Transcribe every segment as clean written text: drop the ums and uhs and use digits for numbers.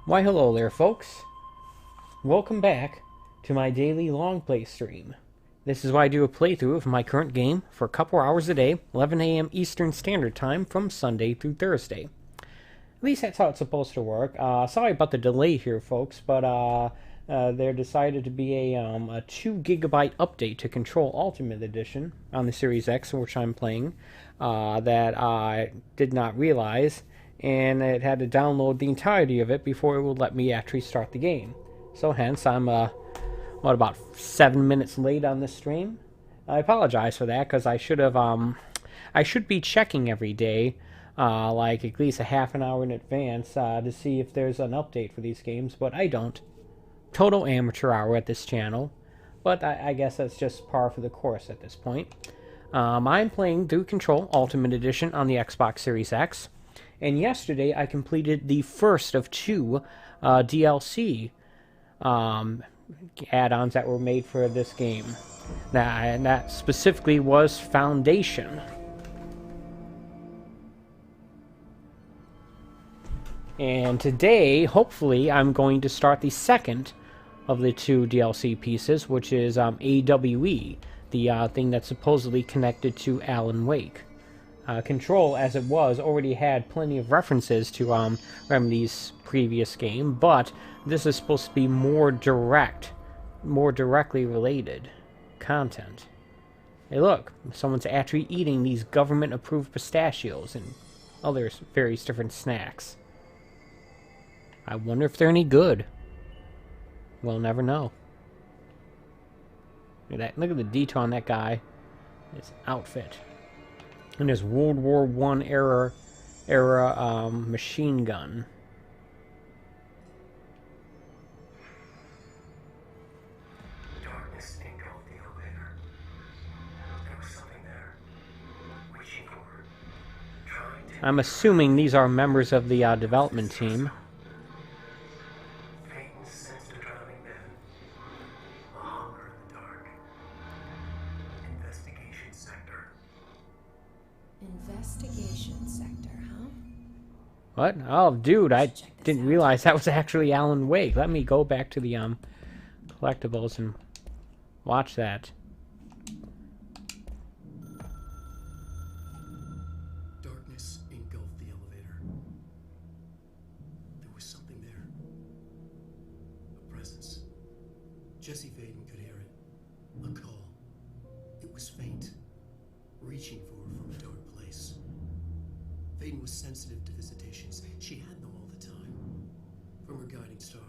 Why hello there folks, welcome back to my daily long play stream. This is why I do a playthrough of my current game for a couple hours a day, 11 a.m. Eastern Standard Time from Sunday through Thursday. At least that's how it's supposed to work. Sorry about the delay here folks, but there decided to be a 2 gigabyte update to Control Ultimate Edition on the Series X, which I'm playing, that I did not realize, and it had to download the entirety of it before it would let me actually start the game. So hence, I'm, about 7 minutes late on this stream. I apologize for that, because I should be checking every day, like at least a half an hour in advance, to see if there's an update for these games, but I don't. Total amateur hour at this channel, but I guess that's just par for the course at this point. I'm playing through Control Ultimate Edition on the Xbox Series X, and yesterday I completed the first of 2 DLC add-ons that were made for this game. And that specifically was Foundation. And today, hopefully, I'm going to start the second of the 2 DLC pieces, which is AWE, the thing that's supposedly connected to Alan Wake. Control, as it was, already had plenty of references to Remedy's previous game, but this is supposed to be more directly related content. Hey look, someone's actually eating these government-approved pistachios and other various different snacks. I wonder if they're any good. We'll never know. Look at that. Look at the detail on that guy. His outfit. And his World War I era machine gun. Darkness engulfed the elevator. There was something there, reaching forward, trying to... I'm assuming these are members of the development team. Peyton sensed a drowning man. A hunger in the dark. Investigation sector. Investigation sector, huh? What? Oh, dude, I didn't realize that was actually Alan Wake. Let me go back to the collectibles and watch that. Darkness engulfed the elevator. There was something there. A presence. Jesse Faden could hear it. A call. It was faint, reaching for her from a dark place. Faden was sensitive to visitations. She had them all the time. From her guiding star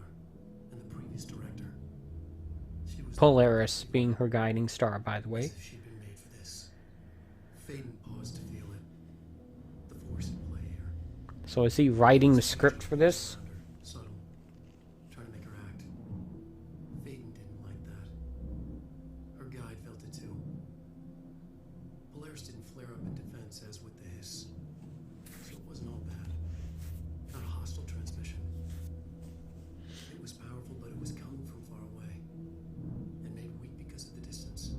and the previous director. She was Polaris being her guiding star, by the way. as if she'd been made for this. Faden paused to feel it. The force at play here. So is he writing the script for this? Subtle. Trying to make her act. Faden didn't like that. Her guide felt it too. Polaris didn't flare up in defense as with the hiss. So it wasn't all bad. Not a hostile transmission. It was powerful, but it was coming from far away. And made weak because of the distance.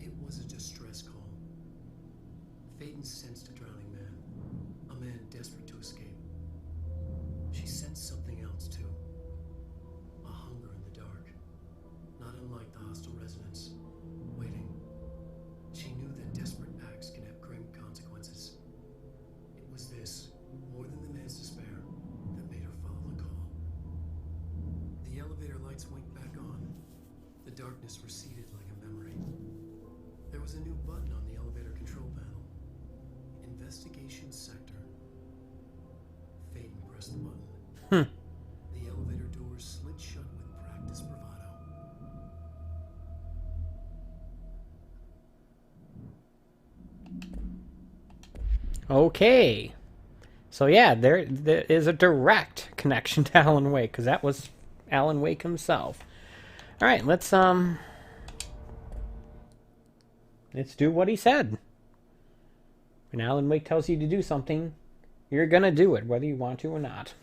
It was a distress call. Faden sensed a drowning man. A man desperate to escape. She sensed something else, too. A hunger in the dark. Not unlike the hostile residents. Waiting. She knew that desperate acts can have grim consequences. It was this, more than the man's despair, that made her follow the call. The elevator lights winked back on. The darkness receded like a memory. There was a new button on the elevator control panel. Investigation sector. Faden pressed the button. The elevator doors slid shut with practiced bravado. Okay. So yeah, there is a direct connection to Alan Wake, because that was Alan Wake himself. Alright, let's do what he said. When Alan Wake tells you to do something, you're gonna do it, whether you want to or not.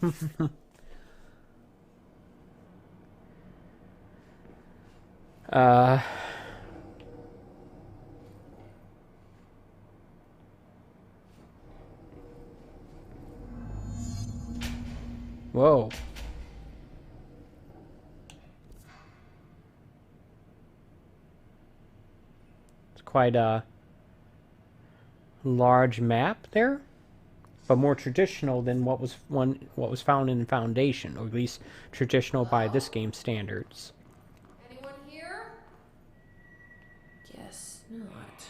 Whoa. quite a large map there, but more traditional than what was found in Foundation, or at least traditional by this game's standards. Anyone here? Guess not.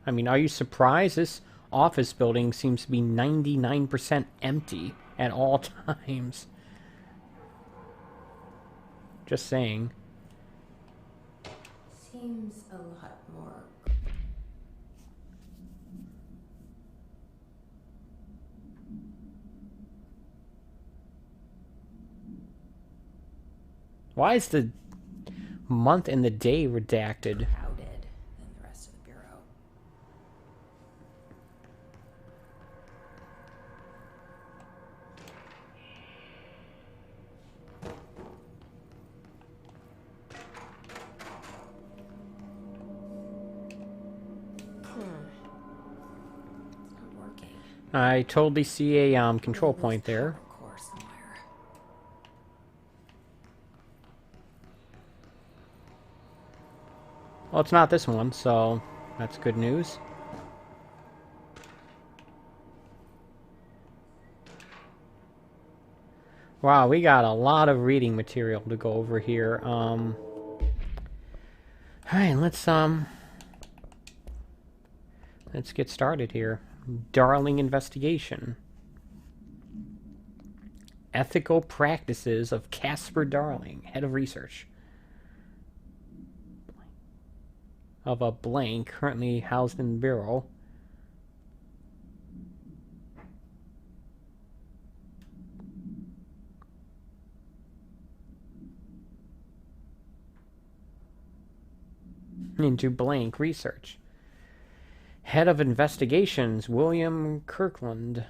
I mean, are you surprised? This office building seems to be 99% empty at all times. Just saying. Seems a lot more. Why is the month and the day redacted? Crowded than the rest of the bureau. It's not working. I totally see a control point there. Power core somewhere. Well, it's not this one, so that's good news. Wow, we got a lot of reading material to go over here. Alright, let's get started here. Darling investigation. Ethical practices of Casper Darling, head of research. Of a blank, currently housed in the bureau. Into blank research. Head of investigations, William Kirkland.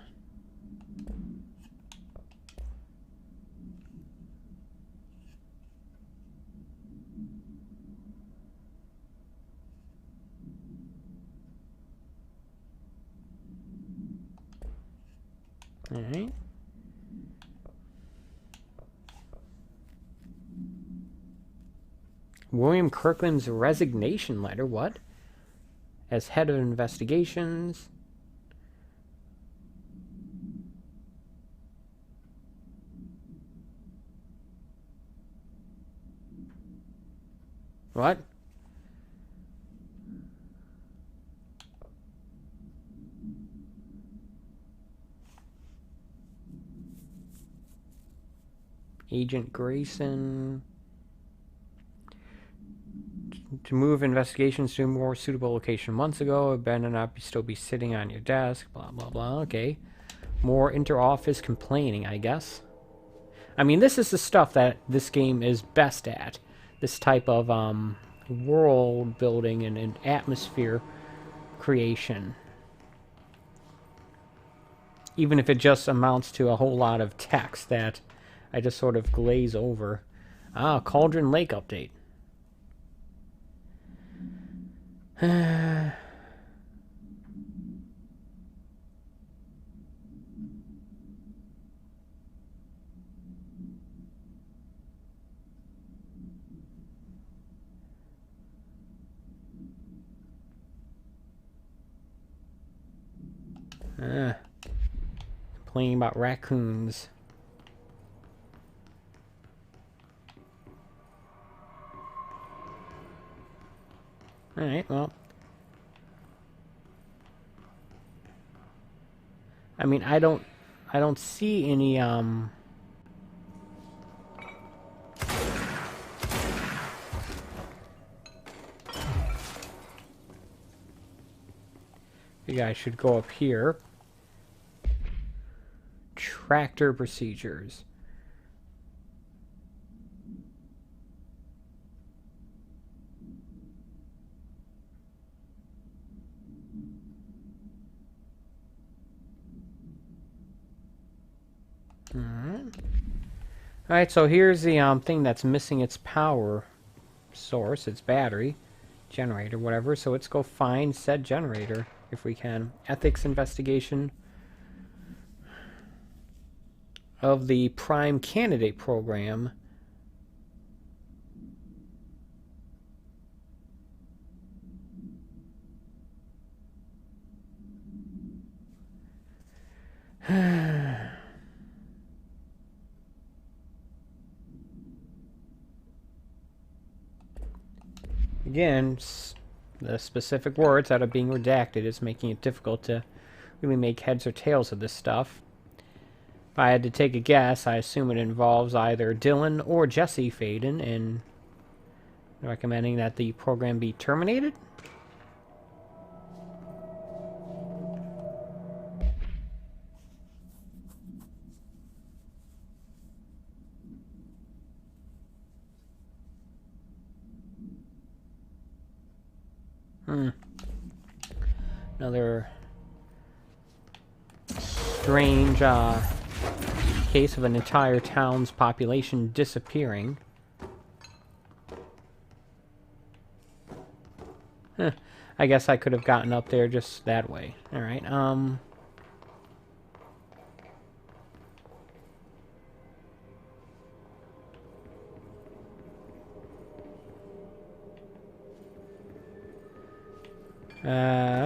Alright. William Kirkland's resignation letter, what? As head of investigations. What? Agent Grayson. To move investigations to a more suitable location months ago, it better not still be sitting on your desk, blah, blah, blah. Okay. More inter-office complaining, I guess. I mean, this is the stuff that this game is best at. This type of world building and atmosphere creation. Even if it just amounts to a whole lot of text that I just sort of glaze over. Ah, Cauldron Lake update. Complaining about raccoons. Alright, well. I mean, I don't see any, you guys should go up here. Tractor procedures. Alright, so here's the thing that's missing its power source, its battery, generator, whatever. So let's go find said generator if we can. Ethics investigation of the Prime Candidate program. Again, the specific words that are being redacted is making it difficult to really make heads or tails of this stuff. If I had to take a guess, I assume it involves either Dylan or Jesse Faden in recommending that the program be terminated. Another strange case of an entire town's population disappearing. I guess I could have gotten up there just that way. Alright,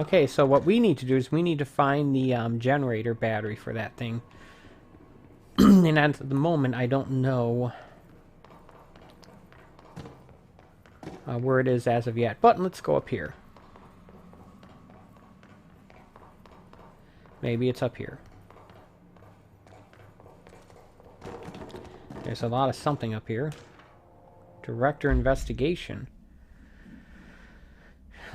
okay, so what we need to do is we need to find the generator battery for that thing. And at the moment, I don't know where it is as of yet. But let's go up here. Maybe it's up here. There's a lot of something up here. Director investigation.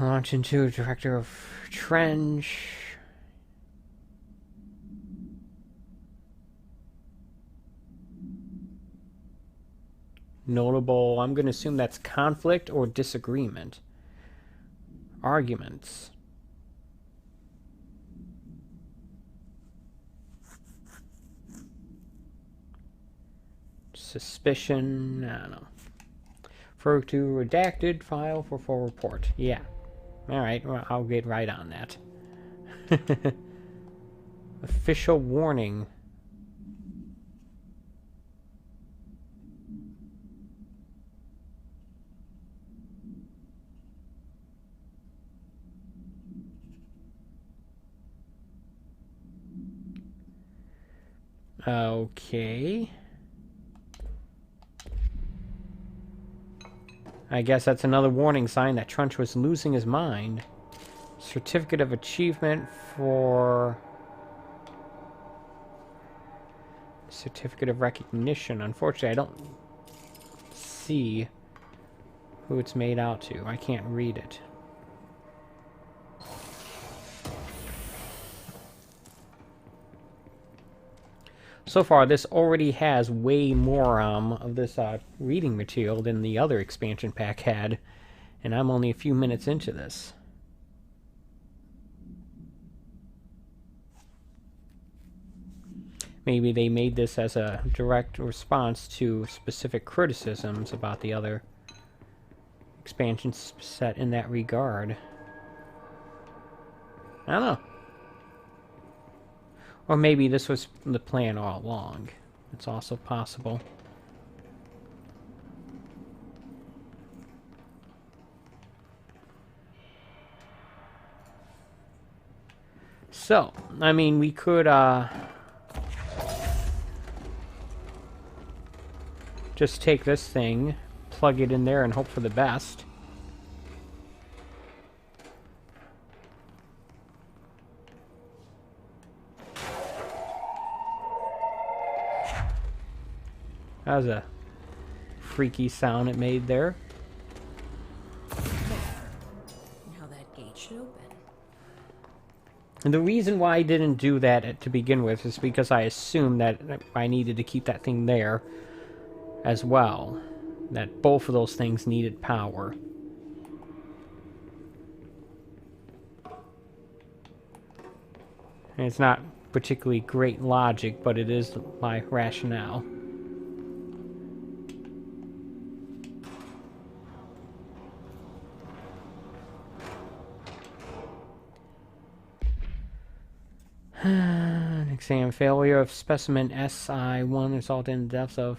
Launch into director of trench. Notable, I'm going to assume that's conflict or disagreement. Arguments. Suspicion, I don't know. Refer to redacted file for full report. Yeah. Alright, well, I'll get right on that. Official warning. Okay. I guess that's another warning sign that Trunch was losing his mind. Certificate of achievement for... Certificate of recognition. Unfortunately, I don't see who it's made out to. I can't read it. So far, this already has way more of this reading material than the other expansion pack had, and I'm only a few minutes into this. Maybe they made this as a direct response to specific criticisms about the other expansions set in that regard. I don't know. Or maybe this was the plan all along. It's also possible. So, I mean, we could, just take this thing, plug it in there, and hope for the best. That was a freaky sound it made there. Now that gate should open. And the reason why I didn't do that to begin with is because I assumed that I needed to keep that thing there as well. That both of those things needed power. And it's not particularly great logic, but it is my rationale. Exam failure of specimen SI-1 resulted in the deaths of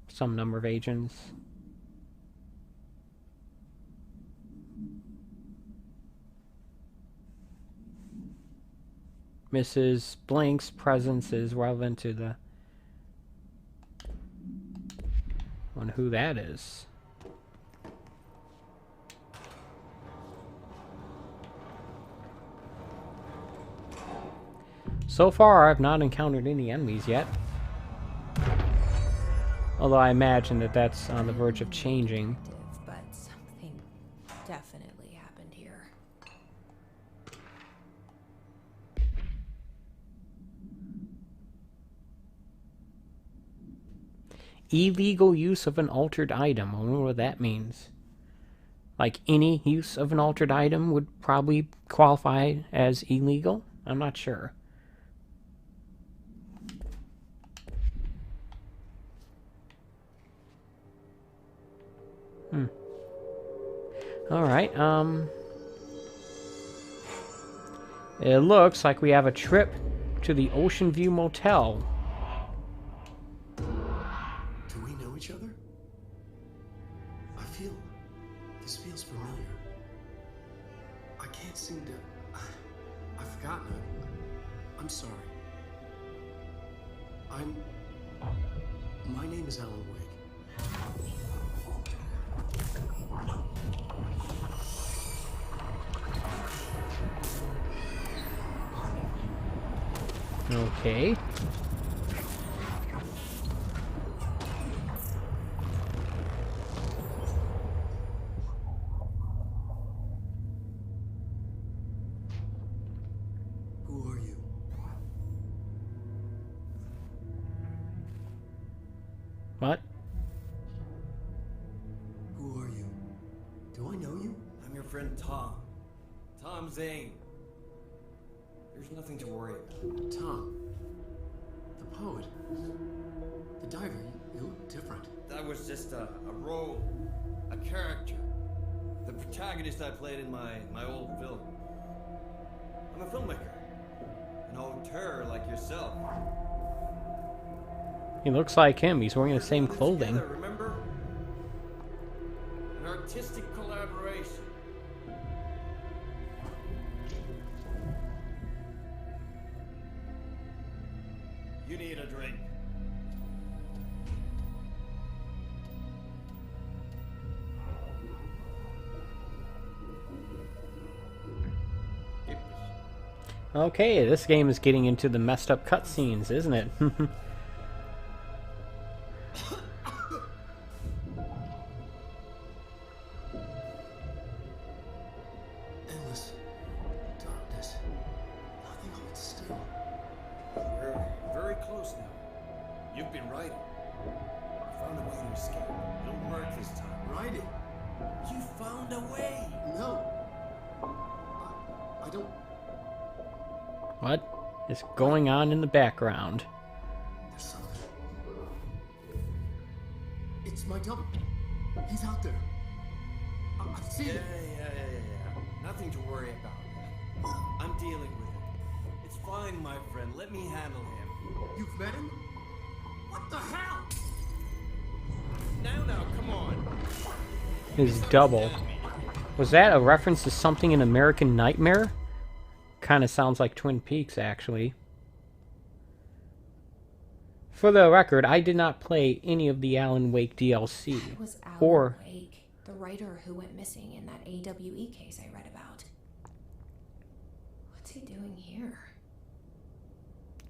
some number of agents. Mrs. Blank's presence is relevant to the... I wonder who that is. So far, I've not encountered any enemies yet. Although I imagine that that's on the verge of changing. But something definitely happened here. Illegal use of an altered item. I wonder what that means. Like, any use of an altered item would probably qualify as illegal? I'm not sure. Alright, it looks like we have a trip to the Ocean View Motel. Do we know each other? This feels familiar. I can't seem to... I've forgotten it. I'm sorry. My name is Alan Wake. Okay. Who are you? What? Who are you? Do I know you? I'm your friend Tom. Tom Zane. There's nothing to worry about. Tom. The poet. The diver. You look different. That was just a role, a character. The protagonist I played in my old film. I'm a filmmaker. An auteur like yourself. He looks like him. He's wearing the same We're clothing. together, remember? An artistic collaboration. You need a drink. Okay, this game is getting into the messed up cutscenes, isn't it? Endless darkness. Nothing holds still. We're very close now. You've been writing. I found a way to escape. It'll work this time. Writing? You found a way! No. I don't... What is going on in the background? There's something. It's my double. He's out there. I've seen Yeah. it. Nothing to worry about. I'm dealing with it. It's fine, my friend. Let me handle him. You've met him? What the hell? Now, come on. His double. Was that a reference to something in American Nightmare? Kind of sounds like Twin Peaks, actually. For the record, I did not play any of the Alan Wake DLC. It was Alan Or Wake, the writer who went missing in that AWE case I read about. What's he doing here?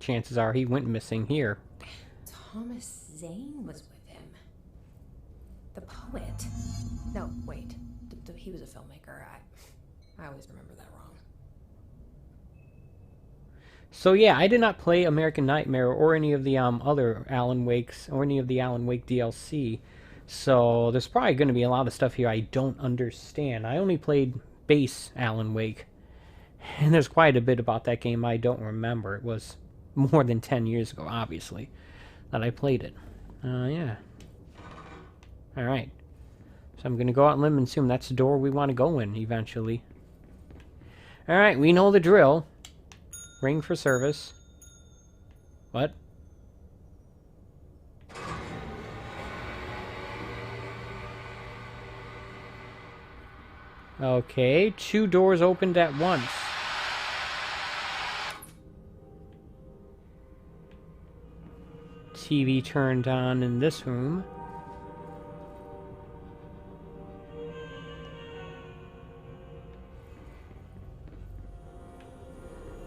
chances are he went missing here. Thomas Zane was with him. The poet. No, wait. He was a filmmaker. I always remember that wrong. So yeah, I did not play American Nightmare or any of the other Alan Wakes or any of the Alan Wake DLC. So there's probably going to be a lot of stuff here I don't understand. I only played base Alan Wake, and there's quite a bit about that game I don't remember. It was more than 10 years ago, obviously, that I played it. Yeah. Alright. So I'm going to go out on a limb and assume that's the door we want to go in eventually. Alright, we know the drill. Ring for service. What? Okay, 2 doors opened at once. TV turned on in this room.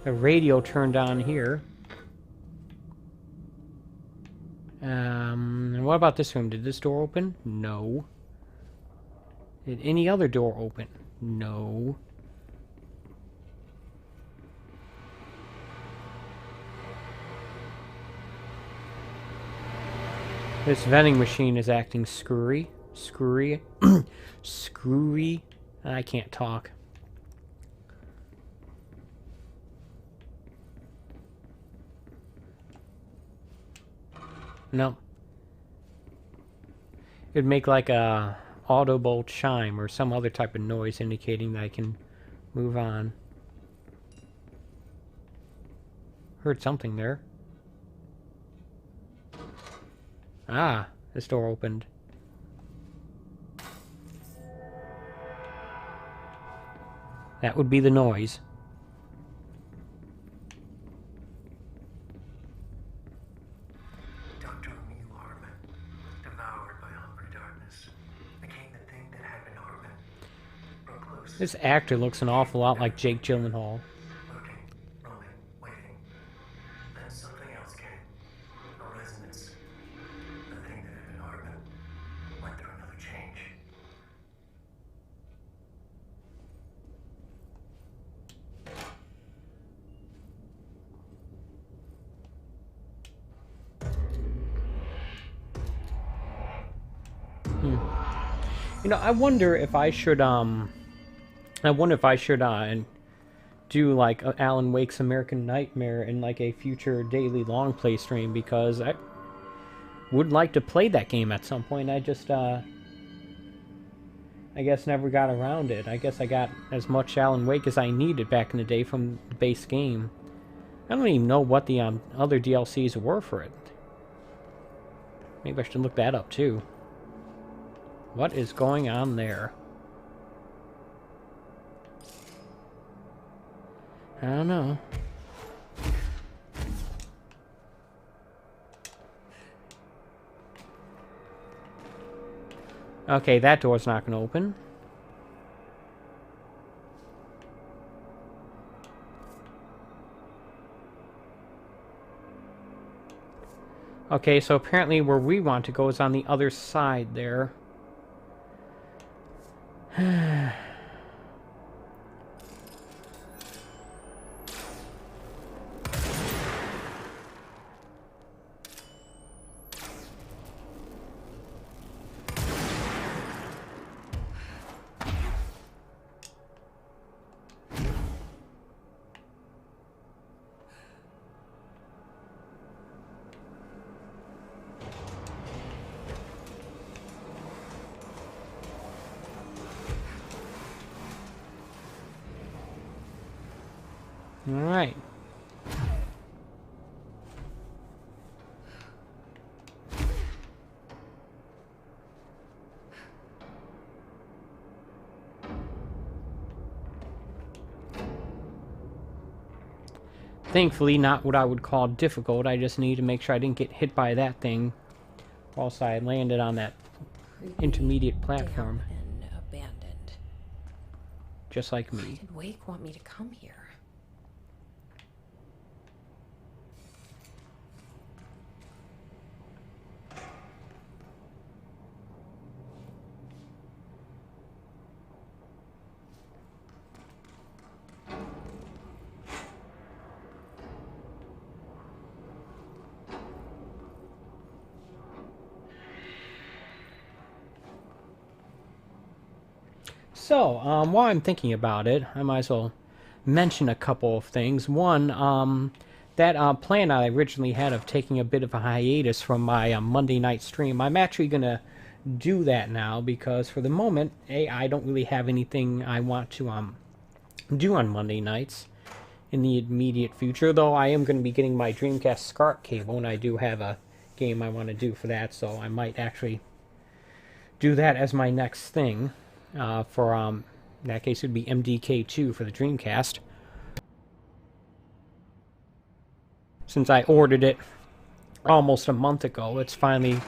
The radio turned on here. And what about this room? Did this door open? No. Did any other door open? No. This vending machine is acting screwy. Screwy. Screwy. I can't talk. No. It'd make like a audible chime or some other type of noise indicating that I can move on. Heard something there. Ah, this door opened. That would be the noise. Dr. Emil Hartman, devoured by hungry darkness, became the thing that had been Hartman. Recluse, This actor looks an awful lot like Jake Gyllenhaal. looking, roaming, waiting. Then something else came. A resonance. The thing that had been Hartman went through another change. You know, I wonder if I should, do like Alan Wake's American Nightmare in like a future daily long play stream, because I would like to play that game at some point. I just, I guess never got around it. I guess I got as much Alan Wake as I needed back in the day from the base game. I don't even know what the other DLCs were for it. Maybe I should look that up too. What is going on there? I don't know. Okay, that door's not going to open. Okay, so apparently where we want to go is on the other side there. All right. Thankfully, not what I would call difficult. I just need to make sure I didn't get hit by that thing whilst I landed on that intermediate platform. Damp and abandoned. Just like Why me. did Wake want me to come here? So, while I'm thinking about it, I might as well mention a couple of things. One, that plan I originally had of taking a bit of a hiatus from my Monday night stream, I'm actually going to do that now, because for the moment, I don't really have anything I want to do on Monday nights in the immediate future, though I am going to be getting my Dreamcast SCART cable, and I do have a game I want to do for that, so I might actually do that as my next thing. In that case, it would be MDK2 for the Dreamcast. Since I ordered it almost a month ago, it's finally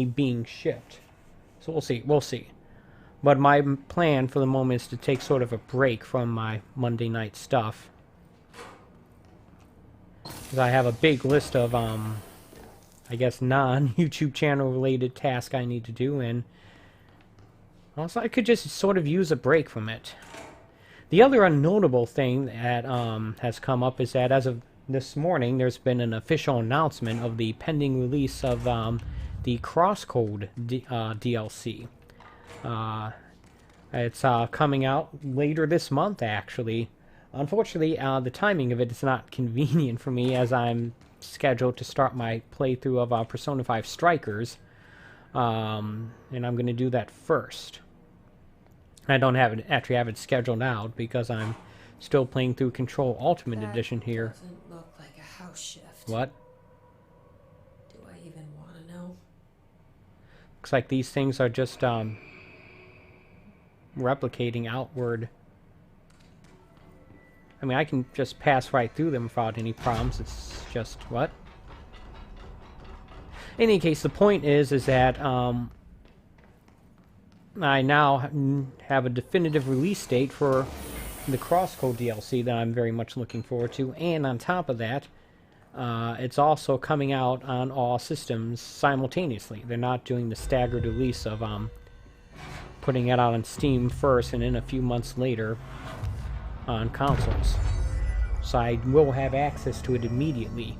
being shipped. So we'll see. But my plan for the moment is to take sort of a break from my Monday night stuff. Because I have a big list of I guess, non-YouTube channel related task I need to do, and also I could just sort of use a break from it. The other unnotable thing that has come up is that as of this morning, there's been an official announcement of the pending release of the Crosscode DLC. It's coming out later this month, actually. Unfortunately, the timing of it is not convenient for me, as I'm scheduled to start my playthrough of Persona 5 Strikers, and I'm going to do that first. I don't actually have it scheduled out because I'm still playing through Control Ultimate Edition here. Doesn't look like a house shift. What? Do I even want to know? Looks like these things are just replicating outward. I mean, I can just pass right through them without any problems. It's just what? In any case, the point is that I now have a definitive release date for the Crosscode DLC that I'm very much looking forward to, and on top of that, it's also coming out on all systems simultaneously. They're not doing the staggered release of putting it out on Steam first and then a few months later on consoles. So I will have access to it immediately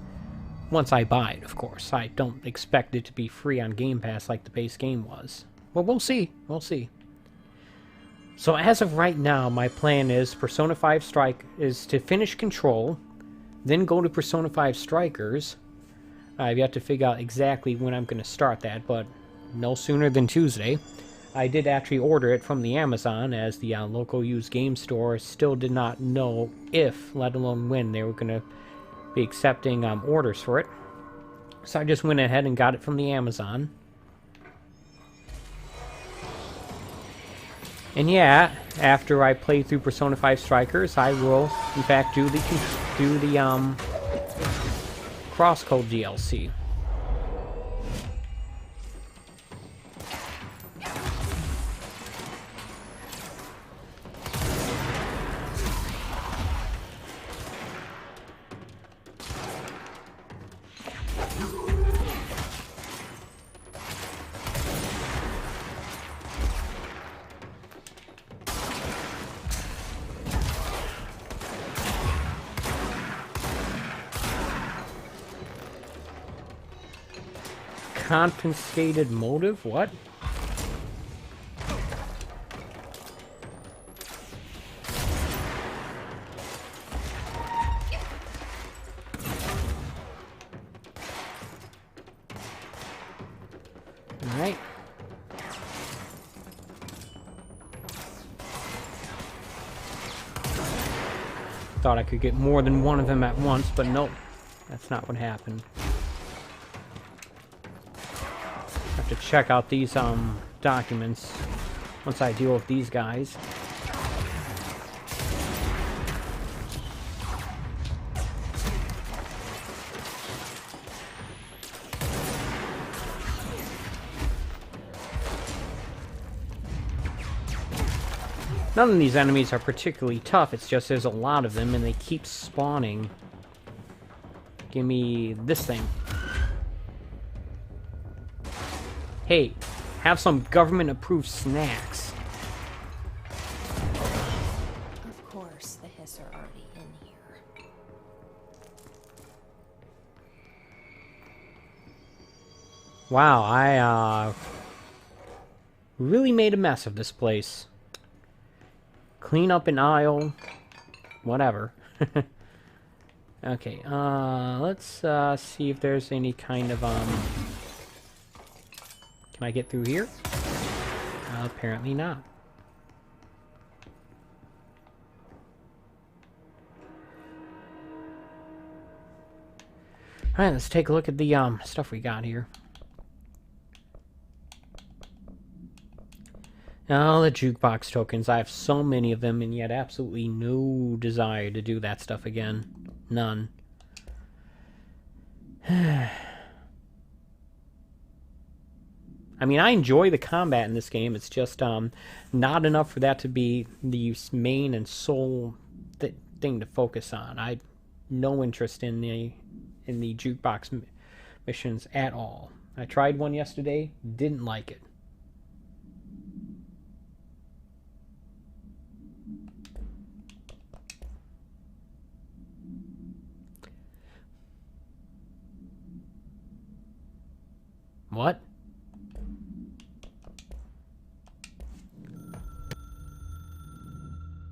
once I buy it, of course. I don't expect it to be free on Game Pass like the base game was. Well, we'll see. We'll see. So as of right now, my plan is Persona 5 Strike is to finish Control, then go to Persona 5 Strikers. I've yet to figure out exactly when I'm going to start that, but no sooner than Tuesday. I did actually order it from the Amazon, as the local used game store still did not know if, let alone when, they were going to be accepting orders for it. So I just went ahead and got it from the Amazon. And yeah, after I play through Persona 5 Strikers, I will, in fact, do the Crosscode DLC. Confiscated motive? What? Alright. Thought I could get more than one of them at once, but nope. That's not what happened. To check out these documents once I deal with these guys. None of these enemies are particularly tough, it's just there's a lot of them and they keep spawning. Give me this thing. Hey, have some government-approved snacks. Of course, the Hiss are already in here. Wow, I really made a mess of this place. Clean up an aisle, whatever. Okay, let's see if there's any kind of Can I get through here? Apparently not. Alright, let's take a look at the stuff we got here. Oh, the jukebox tokens. I have so many of them, and yet absolutely no desire to do that stuff again. None. I mean, I enjoy the combat in this game. It's just not enough for that to be the main and sole thing to focus on. I no interest in the jukebox missions at all. I tried one yesterday, didn't like it. What?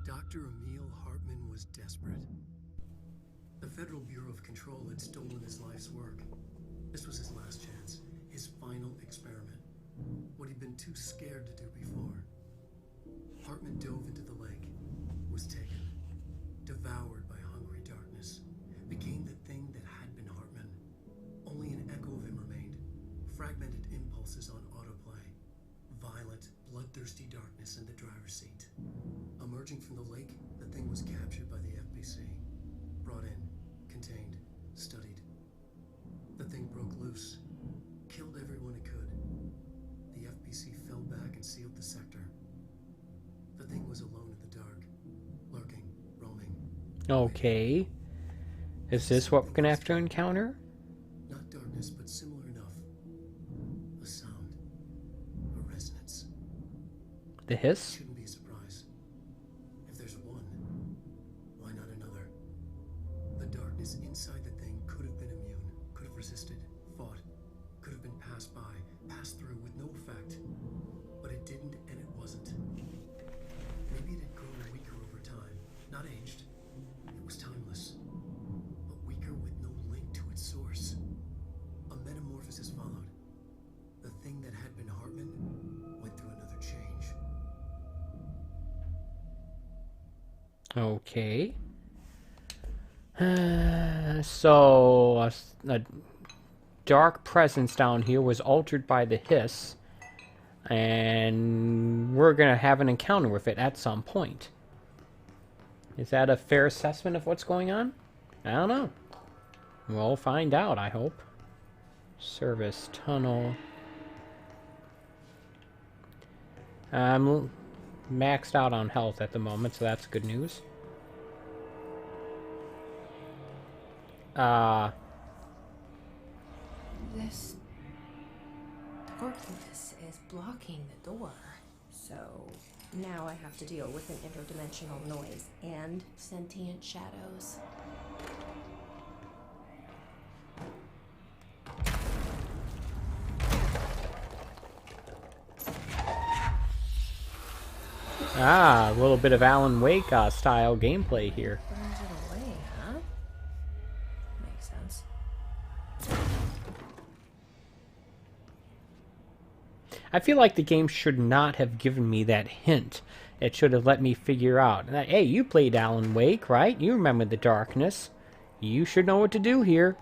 Dr. Emil Hartman was desperate. The Federal Bureau of Control had stolen his life's work. This was his last chance, his final experiment. What he'd been too scared to do before. Hartman dove into the lake, was taken, devoured by hungry darkness, became the thing that had been Hartman. Only an echo of him remained, fragmented impulses on autoplay, violent, bloodthirsty darkness in the driver's seat. Emerging from the lake, the thing was captured by the FBC, brought in, contained, studied. The thing broke loose, killed everyone it could. The FBC fell back and sealed the sector. The thing was alone in the dark, lurking, roaming. Okay. Is this what we're gonna have to encounter? Not darkness, but similar enough. A sound, a resonance. The hiss? Shouldn't be a surprise. If there's one, why not another? The darkness inside the thing could have been immune, could have resisted, fought, could have been passed by, passed through with no effect. But it didn't, and it wasn't. Maybe it had grown weaker over time, not aged. It was timeless, but weaker with no link to its source. A metamorphosis followed. The thing that had been Hartman went through another change. Okay. So, a dark presence down here was altered by the hiss, and we're going to have an encounter with it at some point. Is that a fair assessment of what's going on? I don't know. We'll find out, I hope. Service tunnel. I'm maxed out on health at the moment, so that's good news. This darkness is blocking the door. So now I have to deal with an interdimensional noise and sentient shadows. Ah, a little bit of Alan Wake style gameplay here. Burns it away, huh? Makes sense. I feel like the game should not have given me that hint. It should have let me figure out. Hey, you played Alan Wake, right? You remember the darkness. You should know what to do here.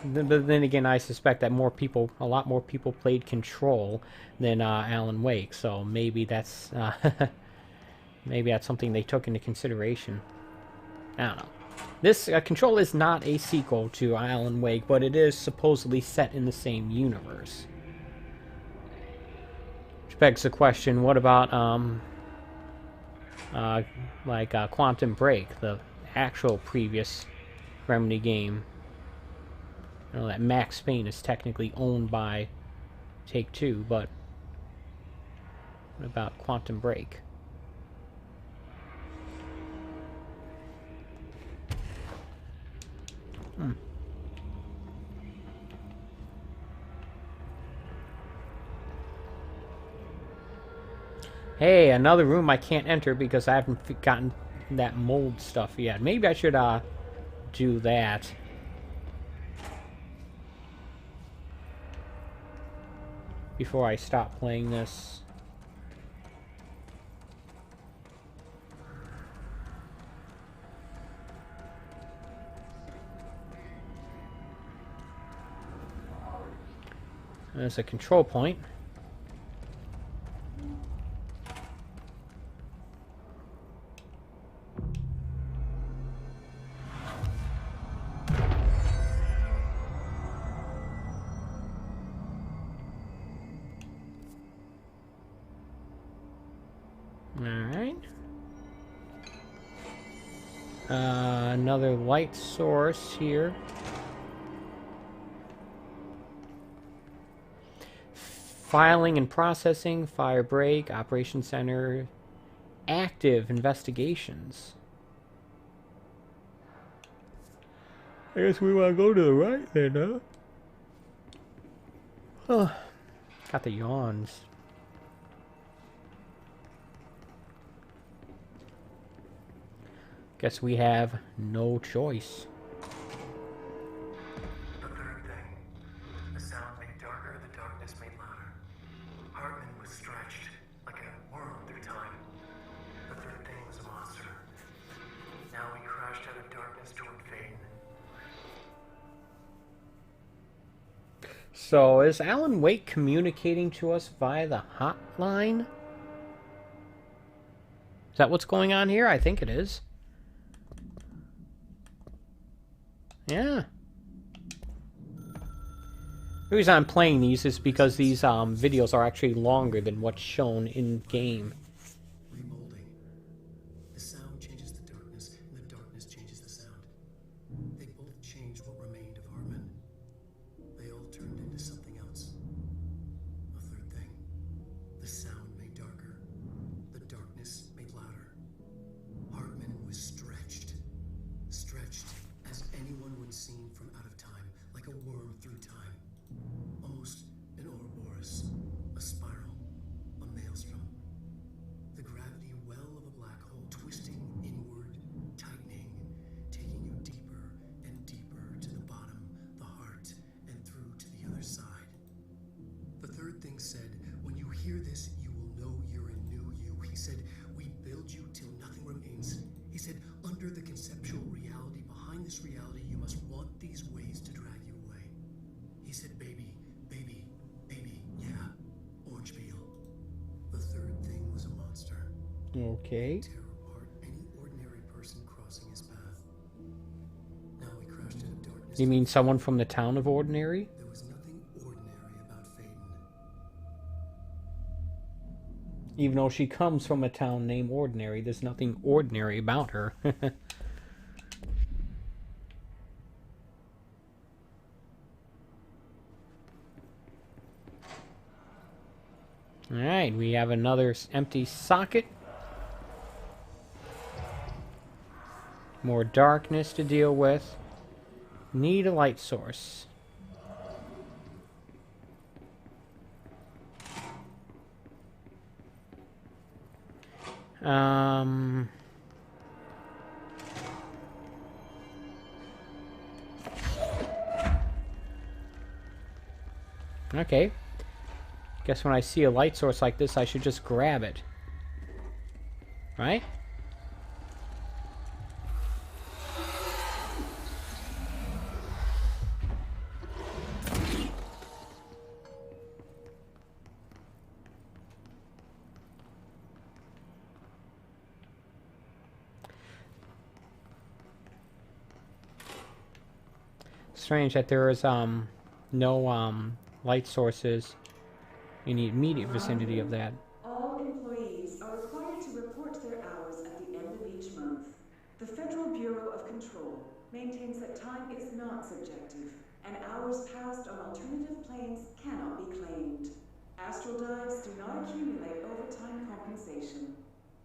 But then again, I suspect that a lot more people played Control than Alan Wake, so maybe that's maybe that's something they took into consideration. I don't know. This Control is not a sequel to Alan Wake, but it is supposedly set in the same universe. Which begs the question: what about Quantum Break, the actual previous Remedy game? I know that Max Payne is technically owned by Take-Two, but what about Quantum Break? Hey, another room I can't enter because I haven't gotten that mold stuff yet. Maybe I should do that. Before I stop playing this. There's a control point. Alright. Another light source here. Filing and processing, fire break, operation center, active investigations. I guess we want to go to the right then, huh? Oh, got the yawns. Guess we have no choice. The third thing. The sound made darker, the darkness made louder. Hartman was stretched, like a worm through time. The third thing was a monster. Now we crashed out of darkness toward Faden. So, is Alan Wake communicating to us via the hotline? Is that what's going on here? I think it is. Yeah. The reason I'm playing these is because these videos are actually longer than what's shown in game. Remolding. The sound changes the darkness, and the darkness changes the sound. They both changed what remained of Hartman. They all turned into something else. A third thing. The sound made darker. The darkness made louder. Hartman was stretched. Stretched as anyone would seen from out of time, like a worm through time. Almost an Ouroboros, a spiral, a maelstrom. The gravity well of a black hole, twisting inward, tightening, taking you deeper and deeper to the bottom, the heart, and through to the other side. The third thing said, when you hear this, you will know you're a new you. He said, we build you till nothing remains. He said, under the conceptual reality behind this reality, you must want these ways to drag you away. He said, baby, baby, baby, yeah, orange peel. The third thing was a monster. Okay. Tear apart any ordinary person crossing his path. Now we crashed out of darkness. You mean someone from the town of Ordinary? There was nothing ordinary about Faden. Even though she comes from a town named Ordinary, there's nothing ordinary about her. Alright, we have another empty socket. More darkness to deal with. Need a light source. Okay. Guess when I see a light source like this, I should just grab it. Right? Strange that there is no light sources in the immediate vicinity of that. All employees are required to report their hours at the end of each month. The Federal Bureau of Control maintains that time is not subjective, and hours passed on alternative planes cannot be claimed. Astral dives do not accumulate overtime compensation.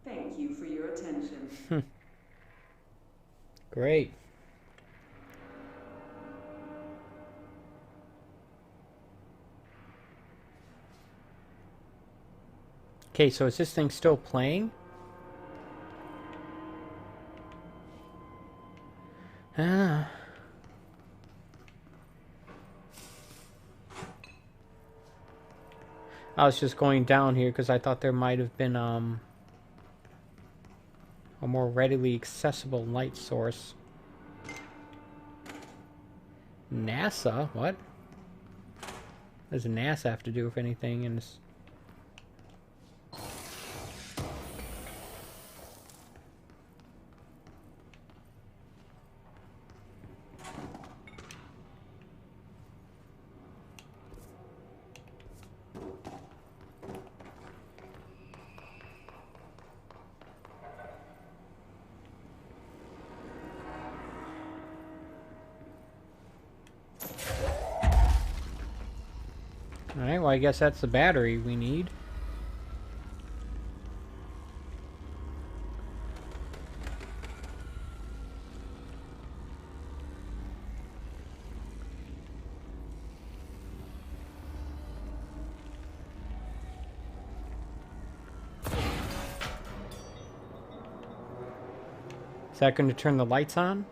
Thank you for your attention. Great. Okay, so is this thing still playing? Ah. I was just going down here because I thought there might have been a more readily accessible light source. NASA? What? What does NASA have to do with anything in this? Alright, well I guess that's the battery we need. Is that going to turn the lights on?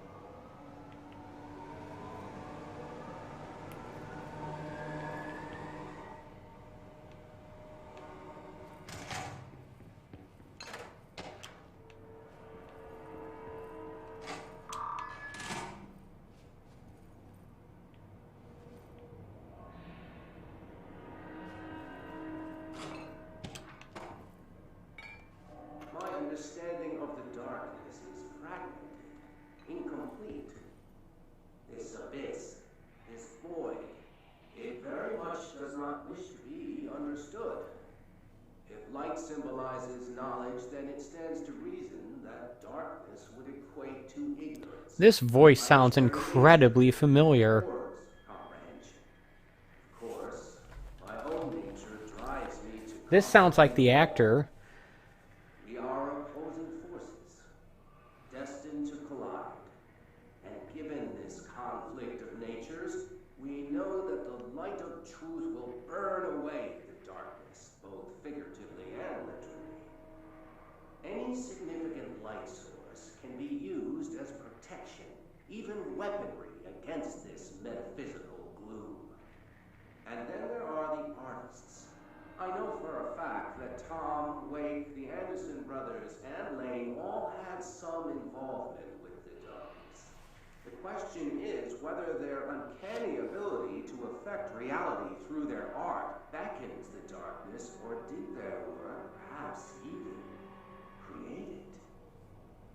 My understanding of the darkness is fragmented, incomplete. This abyss, this void, it very much does not wish to be understood. If light symbolizes knowledge, then it stands to reason that darkness would equate to ignorance. This voice sounds incredibly familiar. Of course, my own nature drives me to... This sounds like the actor. We are opposing forces, destined to collide. And given this conflict of natures, we know that the light of truth will burn away the darkness, both figuratively and literally. Any significant light source can be used as protection, even weaponry, against this metaphysical gloom. And then there are the artists. I know for a fact that Tom, Wake, the Anderson brothers, and Lane all had some involvement with the darkness. The question is whether their uncanny ability to affect reality through their art beckons the darkness, or did their work perhaps even create it?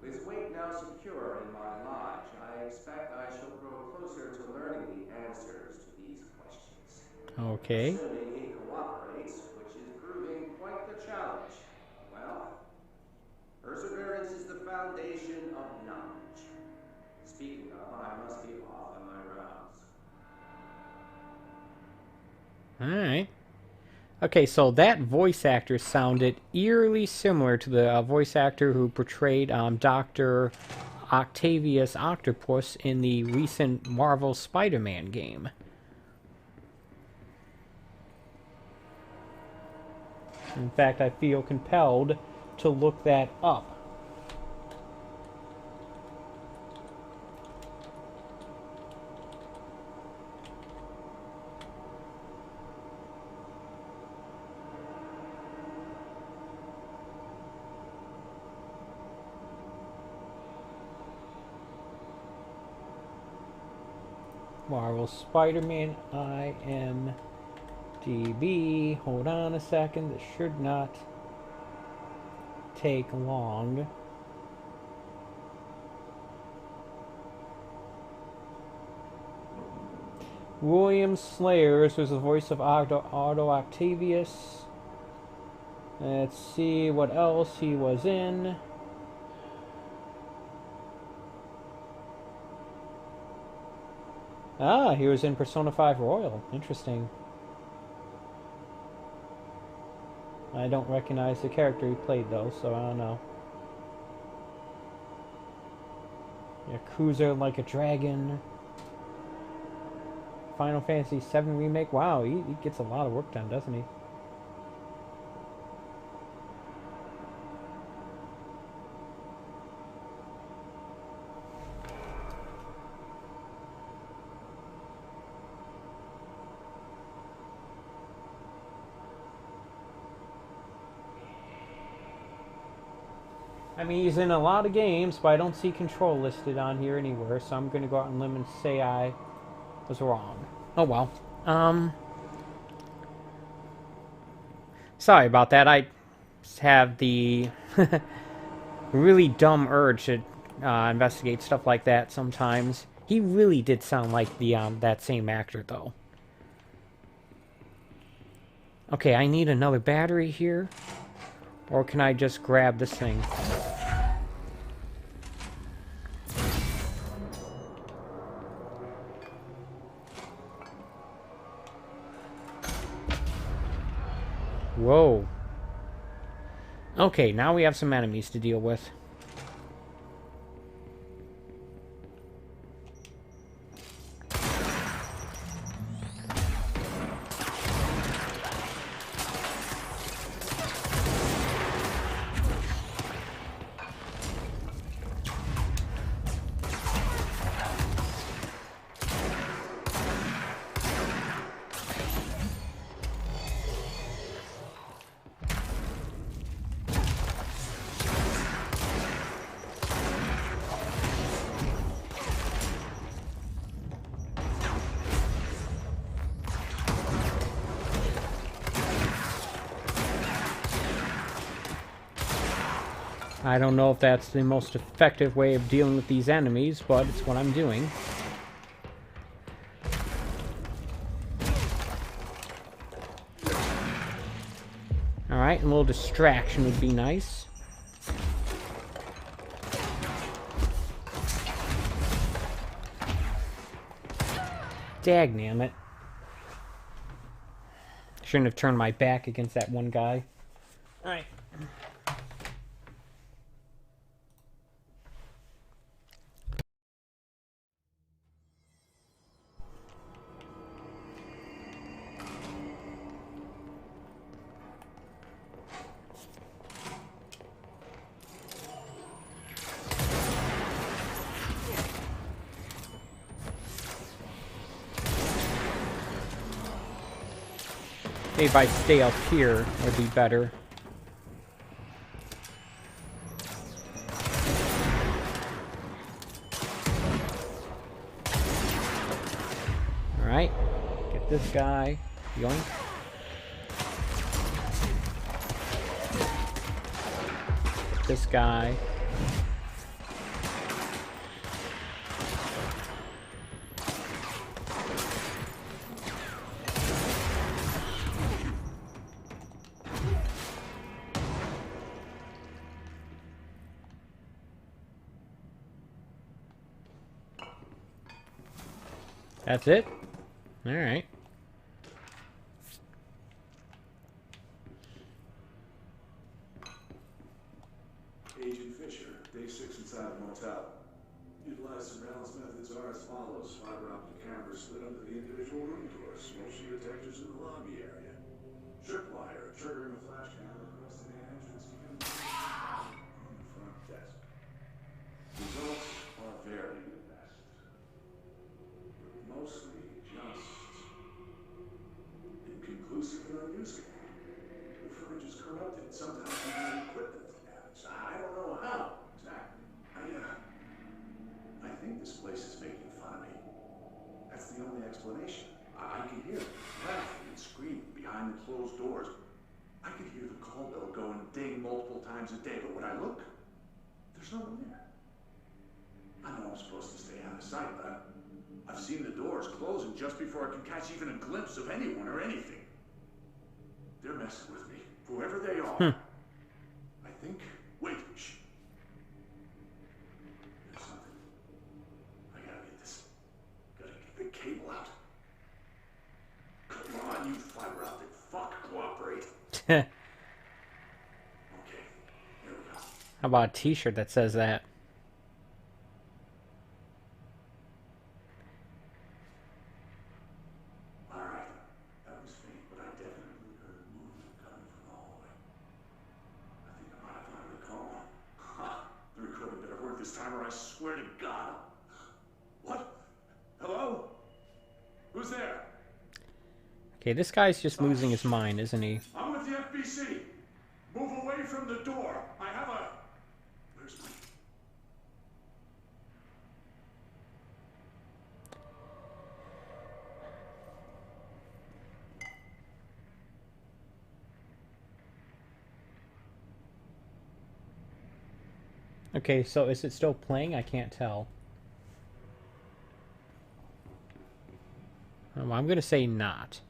With Wake now secure in my lodge, I expect I shall grow closer to learning the answers to these questions. Okay. Assuming he cooperates, which is proving quite the challenge. Well, perseverance is the foundation of knowledge. Speaking of, I must be off on my rounds. Alright. Okay, so that voice actor sounded eerily similar to the voice actor who portrayed Dr. Octavius Octopus in the recent Marvel Spider-Man game. In fact, I feel compelled to look that up. Marvel Spider-Man IMDb. Hold on a second. This should not take long. William Slayers was the voice of Otto Octavius. Let's see what else he was in. Ah, he was in Persona 5 Royal. Interesting. I don't recognize the character he played, though, so I don't know. Yakuza Like a Dragon. Final Fantasy VII Remake. Wow, he gets a lot of work done, doesn't he? I mean, he's in a lot of games, but I don't see Control listed on here anywhere, so I'm going to go out on a limb and say I was wrong. Oh well. Sorry about that. I have the really dumb urge to investigate stuff like that sometimes. He really did sound like the that same actor, though. Okay, I need another battery here. Or can I just grab this thing? Whoa. Okay, now we have some enemies to deal with. I don't know if that's the most effective way of dealing with these enemies, but it's what I'm doing. Alright, a little distraction would be nice. Dagnammit. Shouldn't have turned my back against that one guy. Alright. Maybe if I stay up here, it'd be better. Alright. Get this guy. Yoink. Get this guy. That's it? Alright. Agent Fisher, day 6 inside the motel. Utilized surveillance methods are as follows. Fiber optic cameras slid under the individual room doors. Motion detectors in the lobby area. Tripwire triggering a flash camera across the main entrance to the front desk. Results are very the best. Mostly just inconclusive and unusable. The footage is corrupted. Sometimes even the equipment is damaged. I don't know how exactly. I think this place is making fun of me. That's the only explanation. I can hear them laughing and screaming behind the closed doors. I can hear the call bell go and ding multiple times a day, but when I look, there's no one there. I know I'm supposed to stay out of sight, but I've seen the doors closing just before I can catch even a glimpse of anyone or anything. They're messing with me, whoever they are. I think... Wait, shh. There's something. I gotta get this. Gotta get the cable out. Come on, you fiber optic fuck, cooperate. Okay, here we go. How about a t-shirt that says that? This time or I swear to God. What? Hello? Who's there? Okay, this guy's just losing his mind, isn't he? I'm with the FBC. Move away from the door. I have a... Where's my... Okay, so is it still playing? I can't tell. I'm gonna say not.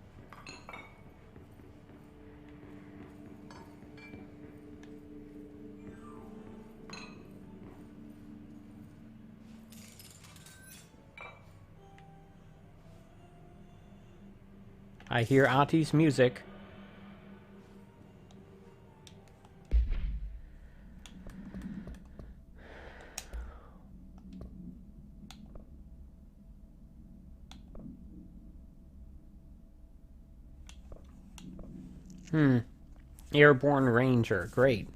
I hear Auntie's music. Airborne Ranger. Great.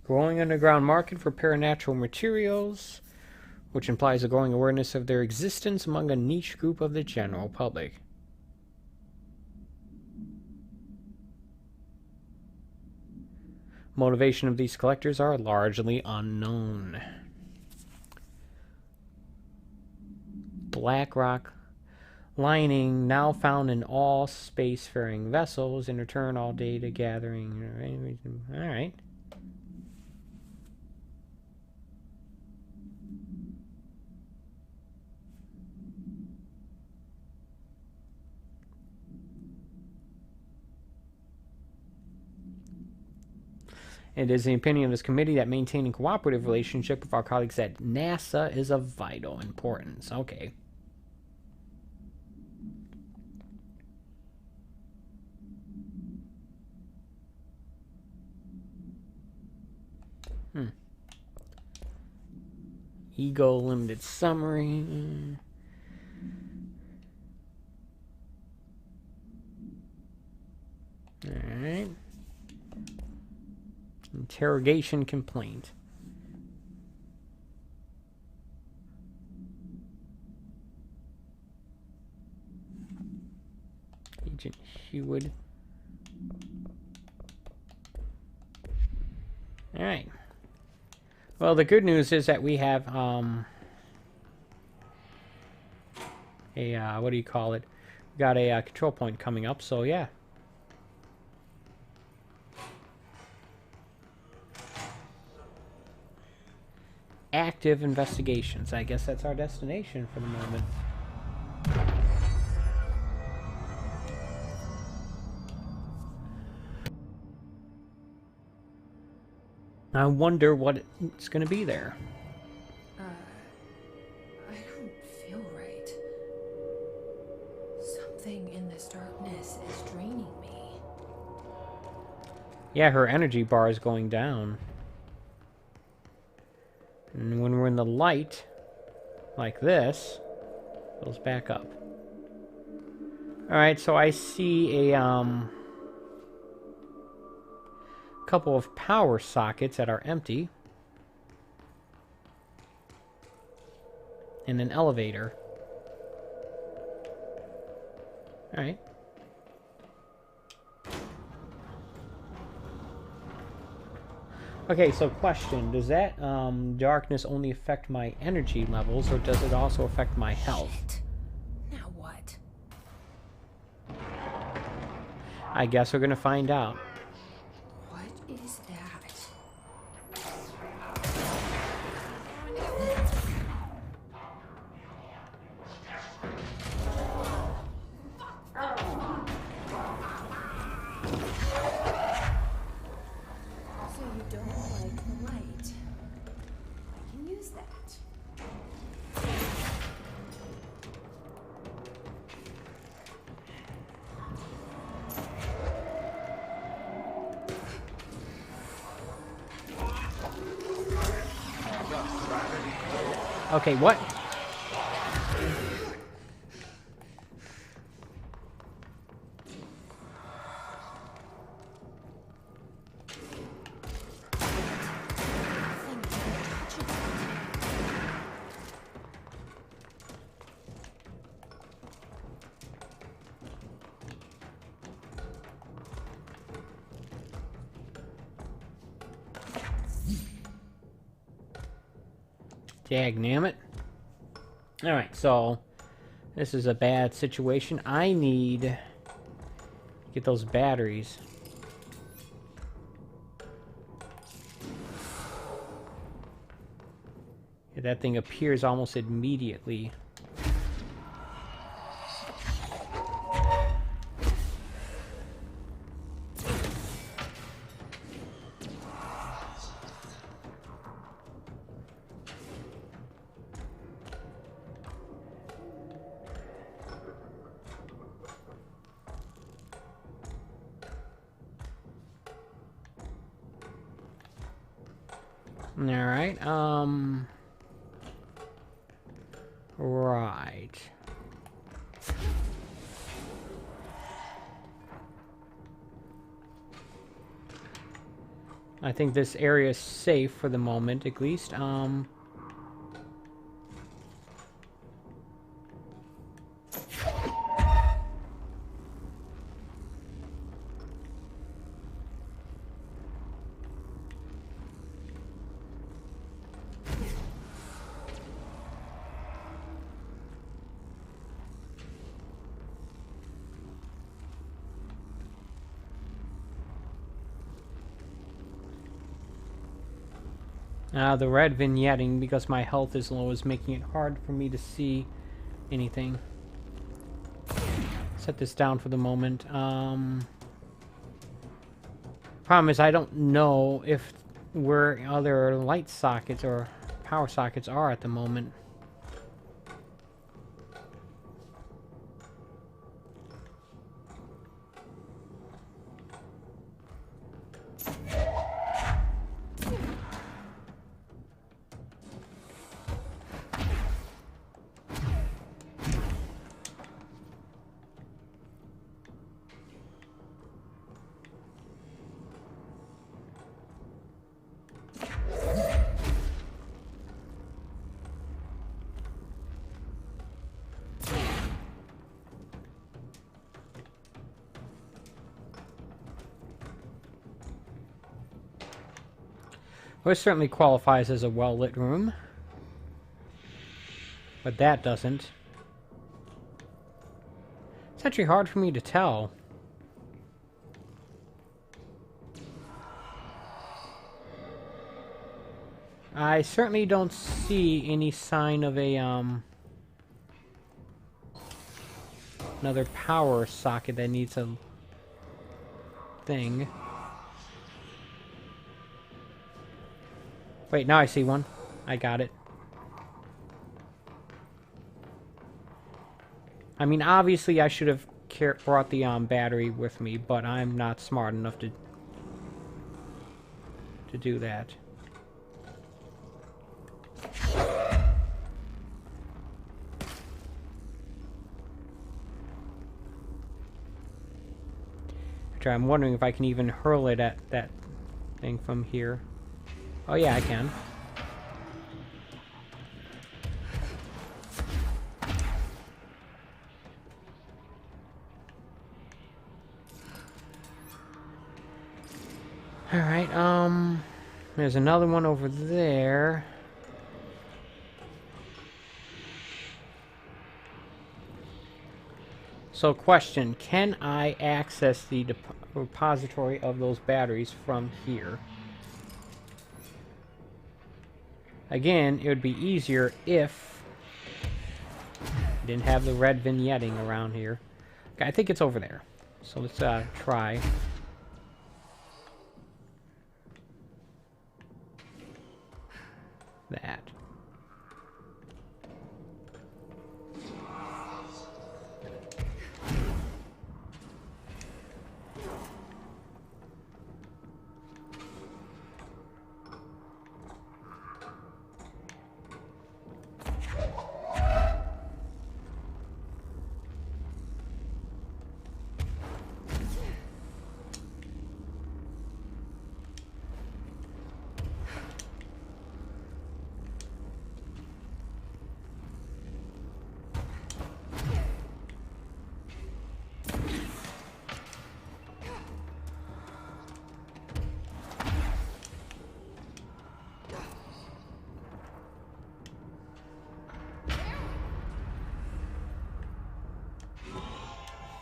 Growing underground market for paranatural materials, which implies a growing awareness of their existence among a niche group of the general public. Motivation of these collectors are largely unknown. Black rock lining now found in all spacefaring vessels. In return, all data gathering. All right. It is the opinion of this committee that maintaining cooperative relationship with our colleagues at NASA is of vital importance. Okay. Ego limited summary. Alright. Interrogation complaint. Agent Hewitt. Alright. Well, the good news is that we have, what do you call it? We got a control point coming up, so yeah. Active investigations. I guess that's our destination for the moment. I wonder what it's going to be there. I don't feel right. Something in this darkness is draining me. Yeah, her energy bar is going down. And when we're in the light, like this, it goes back up. Alright, so I see a couple of power sockets that are empty. And an elevator. Alright. Okay, so question. Does that darkness only affect my energy levels, or does it also affect my health? Shit. Now what? I guess we're gonna find out. What is that? So you don't like the light? I can use that. Okay, what? Dagnammit. Alright, so this is a bad situation. I need to get those batteries. Yeah, that thing appears almost immediately. Alright, right. I think this area is safe for the moment, at least. The red vignetting, because my health is low, is making it hard for me to see anything. Set this down for the moment. Problem is I don't know if where other light sockets or power sockets are at the moment. Well, it certainly qualifies as a well-lit room. But that doesn't. It's actually hard for me to tell. I certainly don't see any sign of a, another power socket that needs a thing. Wait, now I see one. I got it. I mean, obviously I should have brought the battery with me, but I'm not smart enough to do that. I'm wondering if I can even hurl it at that thing from here. Oh yeah, I can. Alright, there's another one over there. So question, can I access the repository of those batteries from here? Again, it would be easier if I didn't have the red vignetting around here. Okay, I think it's over there. So let's try. That.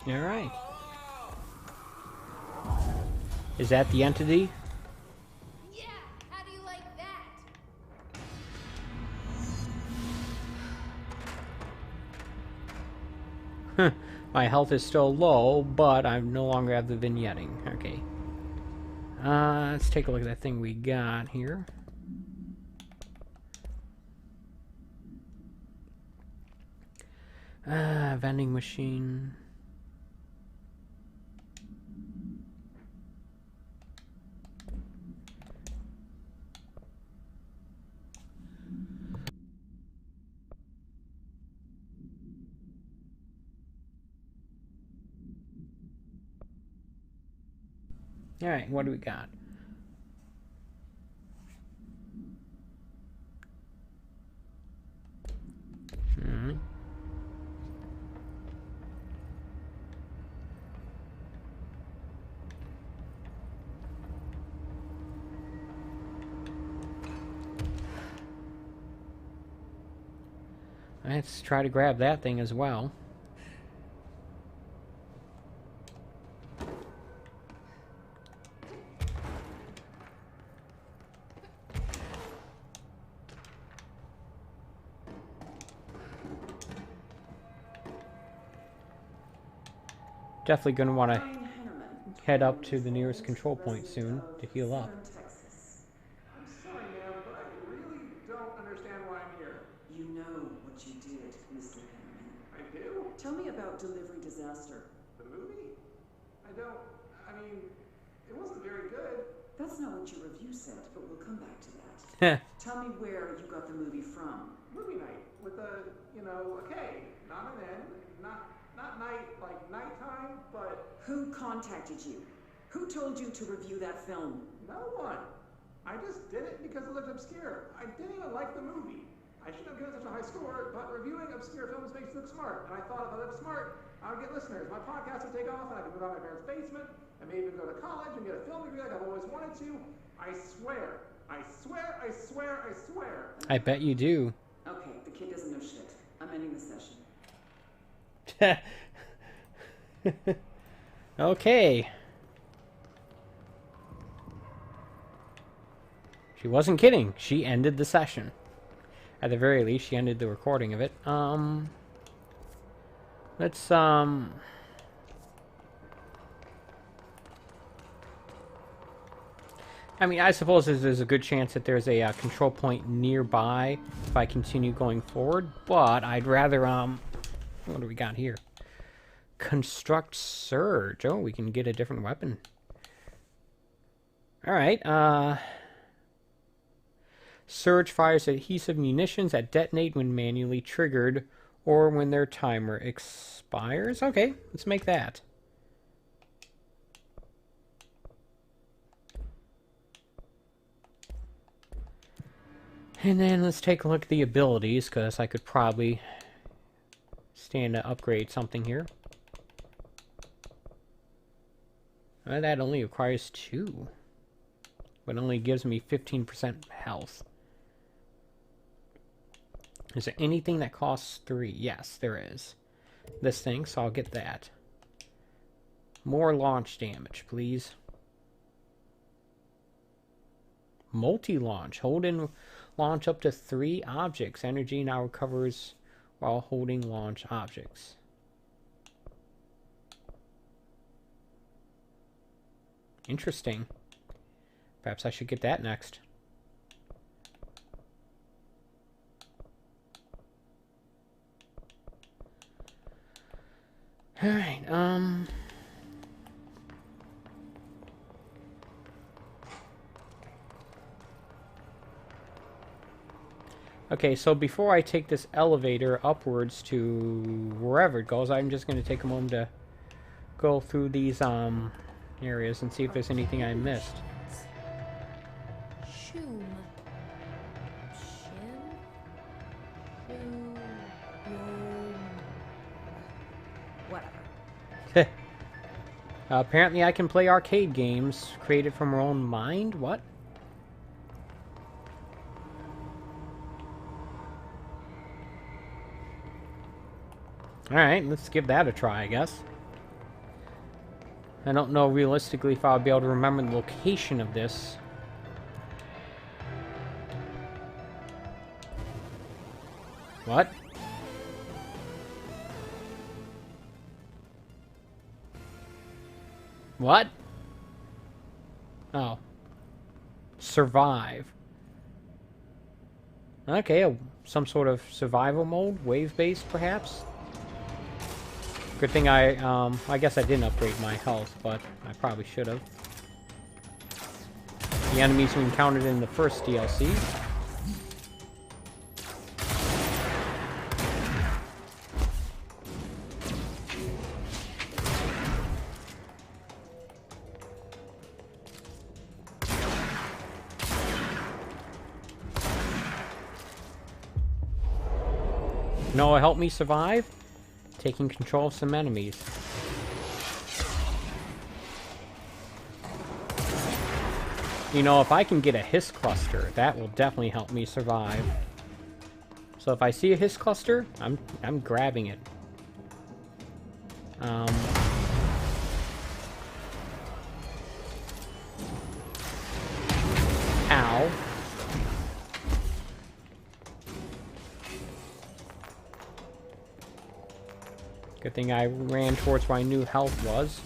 Alright. Is that the entity? Yeah, how do you like that? My health is still low, but I no longer have the vignetting. Okay. Let's take a look at that thing we got here. Vending machine. Alright, what do we got? Alright. Let's try to grab that thing as well. Definitely going to want to head up to the nearest control point soon to heal up. I'm sorry, ma'am, but I really don't understand why I'm here. You know what you did, Mr. Henneman. I do? Tell me about Delivery Disaster. The movie? I mean, it wasn't very good. That's not what your review said, but we'll come back to that. Tell me where you got the movie from. Movie night with a, a K, not an N, not night, like nighttime, but Who contacted you? Who told you to review that film? no one. I just did it because it looked obscure. I didn't even like the movie. I shouldn't have given such a high score, but reviewing obscure films makes you look smart. And I thought if I looked smart, I would get listeners. My podcast would take off, and I could move out of my parents' basement, and maybe even go to college and get a film degree like I've always wanted to. I swear. I swear, I swear, I swear. I bet you do. Okay, the kid doesn't know shit. I'm ending the session. Okay. She wasn't kidding. She ended the session. At the very least, she ended the recording of it. Let's, I mean, I suppose there's a good chance that there's a control point nearby if I continue going forward, but I'd rather, what do we got here? Construct Surge. Oh, we can get a different weapon. Alright, Surge fires adhesive munitions that detonate when manually triggered or when their timer expires. Okay, let's make that. And then let's take a look at the abilities, because I could probably stand to upgrade something here. That only requires 2, but only gives me 15% health. Is there anything that costs 3? Yes, there is. This thing, so I'll get that. More launch damage, please. Multi-launch. Hold and launch up to 3 objects. Energy now recovers while holding launch objects. Interesting. Perhaps I should get that next. Alright, okay, so before I take this elevator upwards to wherever it goes, I'm just going to take a moment to go through these, areas and see if there's anything I missed. Shoom. Shin? Shoom. Whatever. Apparently I can play arcade games created from her own mind? What? Alright, let's give that a try, I guess. I don't know realistically if I'll be able to remember the location of this. What? What? Oh. Survive. Okay, some sort of survival mode, wave-based perhaps? Good thing I guess I didn't upgrade my health, but I probably should have. The enemies we encountered in the first DLC. You know what helped me survive? Taking control of some enemies. You know, if I can get a hiss cluster, that will definitely help me survive. So if I see a hiss cluster, I'm grabbing it. Ow. Good thing I ran towards where I knew health was.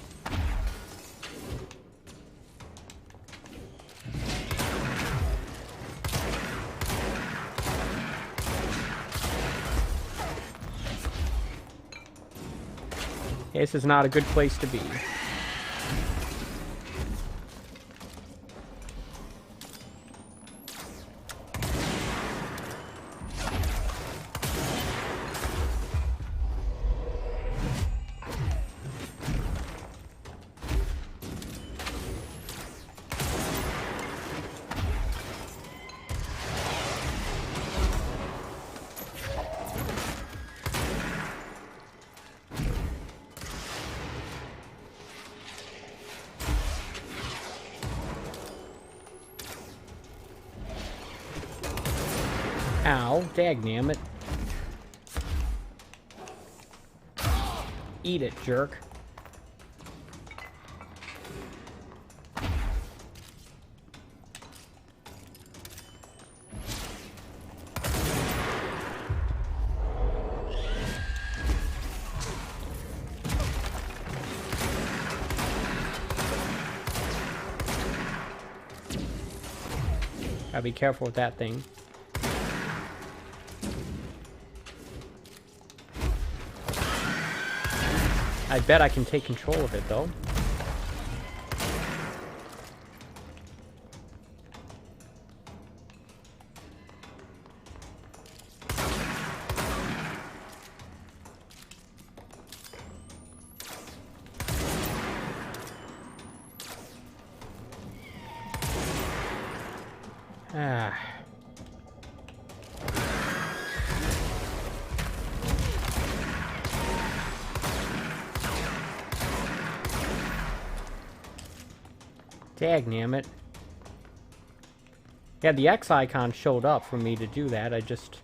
This is not a good place to be. Ow, dagnammit. Eat it, jerk. Gotta be careful with that thing. I bet I can take control of it, though. Ah. Dagnammit. Yeah, the X icon showed up for me to do that. I just...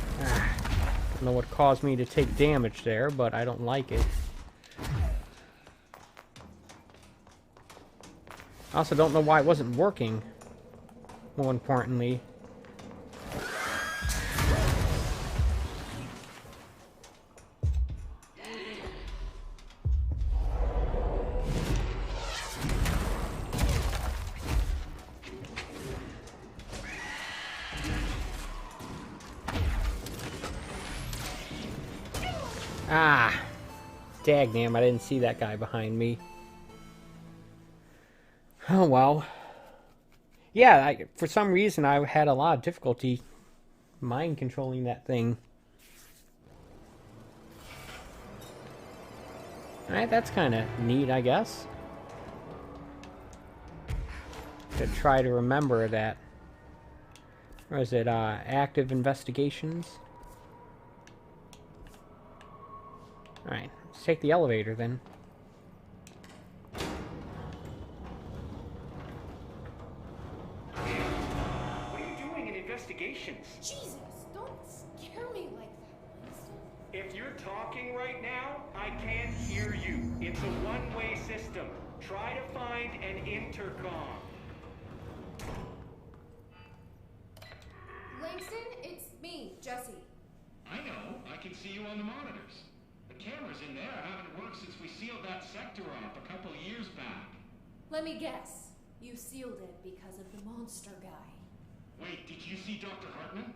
don't know what caused me to take damage there, but I don't like it. I also don't know why it wasn't working, more importantly. Ah, dagnam, I didn't see that guy behind me. Oh well. Yeah, for some reason I had a lot of difficulty mind controlling that thing. Alright, that's kind of neat, I guess. Could try to remember that. Or is it, active investigations? Alright, let's take the elevator then. What are you doing in investigations? Jesus, don't scare me like that, Winston. If you're talking right now, I can't hear you. It's a one-way system. Try to find an intercom. Langston, it's me, Jesse. I know. I can see you on the monitors. The cameras in there haven't worked since we sealed that sector off a couple years back. Let me guess. You sealed it because of the monster guy. Wait, did you see Dr. Hartman?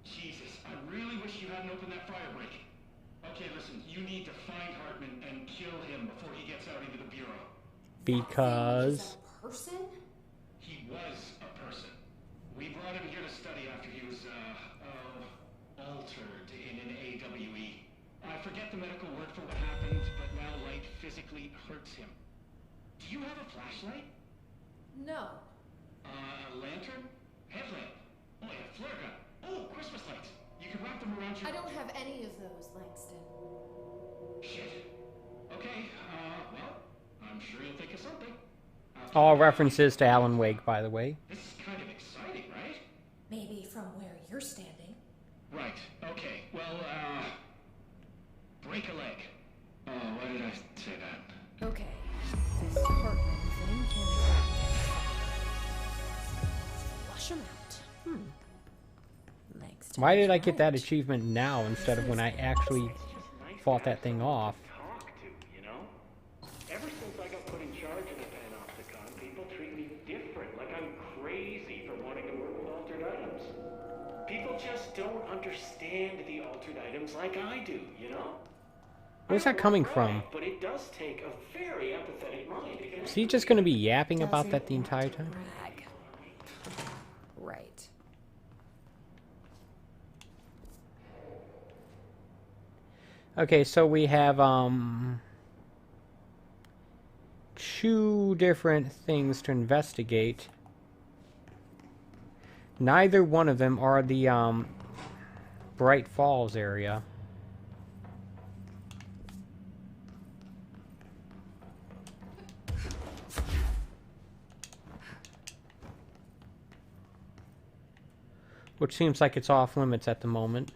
Jesus, I really wish you hadn't opened that fire break. Okay, listen, you need to find Hartman and kill him before he gets out into the Bureau. Because... A person? He was a person. We brought him here to study after he was, altered in an AWE. I forget the medical word for what happened, but now light physically hurts him. Do you have a flashlight? No. Lantern? Headlamp? Oh, yeah, flare gun. Oh, Christmas lights. You can wrap them around your... I don't have any of those, Langston. Shit. Okay, well, I'm sure you'll think of something. All references to Alan Wake, by the way. This is kind of exciting, right? Maybe from where you're standing. Right, okay. Well, break a leg. Why did I say that? Okay. This Hartman thing can flush him out. Langston. Why did I get that achievement now instead of when I actually fought that thing off? Talk to, you know? Ever since I got put in charge of the Panopticon, people treat me different, like I'm crazy for wanting to work with altered items. People just don't understand the altered items like I do, you know? Where's that coming from? But it does take a very empathetic mind to get Is he just going to be yapping about that the entire time? Brag. Right. Okay, so we have two different things to investigate. Neither one of them are the Bright Falls area. Which seems like it's off limits at the moment.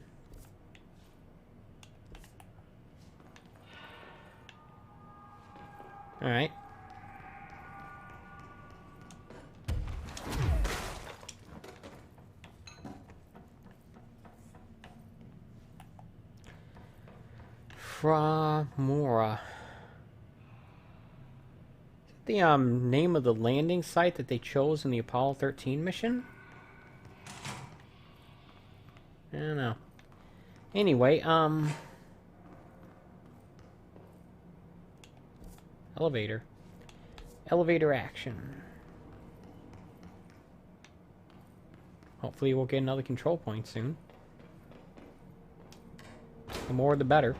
Alright. Framora. Is that the name of the landing site that they chose in the Apollo 13 mission? I don't know. Anyway, elevator. Elevator action. Hopefully we'll get another control point soon. The more the better.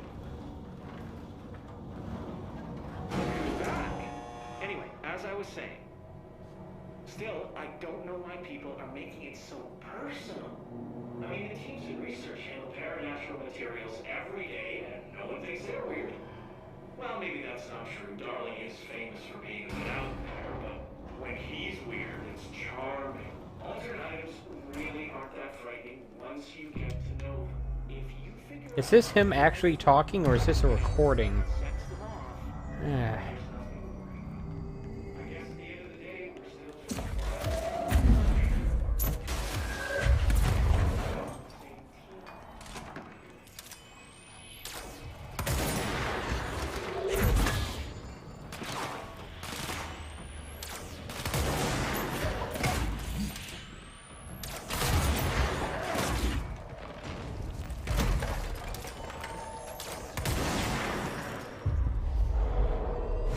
Anyway, as I was saying, still, I don't know why people are making it so personal. I mean, the teams in research handle paranatural materials every day, and no one thinks they're weird. Well, maybe that's not true. Darling is famous for being a bit out there, but when he's weird, it's charming. Altered items really aren't that frightening once you get to know them. If you figure Is this him actually talking, or is this a recording? sets them off, Ah. I guess at the end of the day, we're still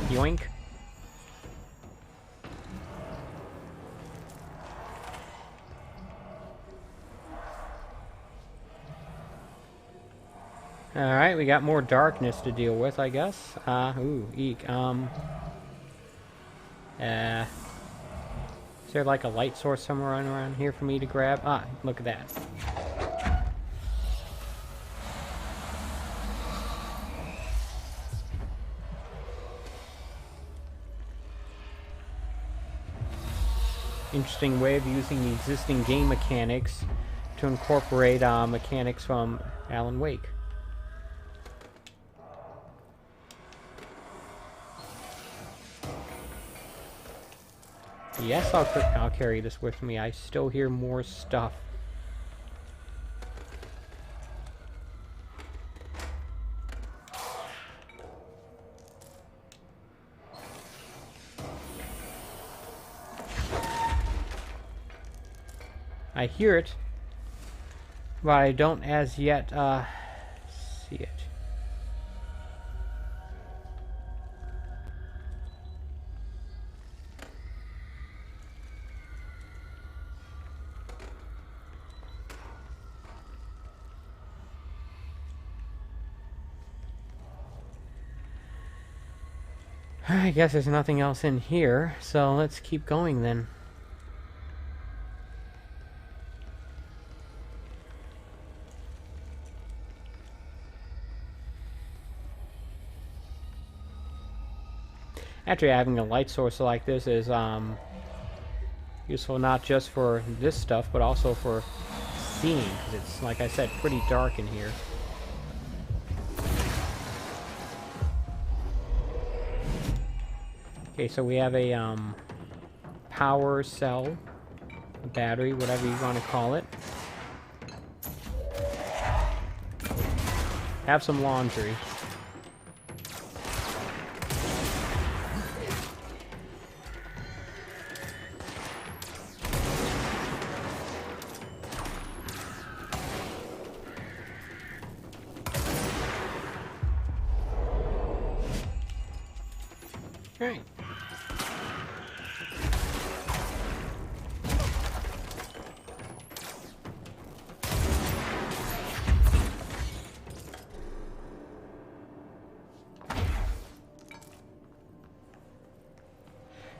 Yoink. Alright, we got more darkness to deal with, I guess. Ooh, eek. Is there like a light source somewhere around here for me to grab? Ah, look at that. Interesting way of using the existing game mechanics to incorporate mechanics from Alan Wake. Yes, I'll carry this with me. I still hear more stuff. I hear it, but I don't as yet see it. I guess there's nothing else in here, so let's keep going then. Actually, having a light source like this is useful not just for this stuff, but also for seeing, because it's, like I said, pretty dark in here. Okay, so we have a power cell, a battery, whatever you want to call it. Have some laundry. Right.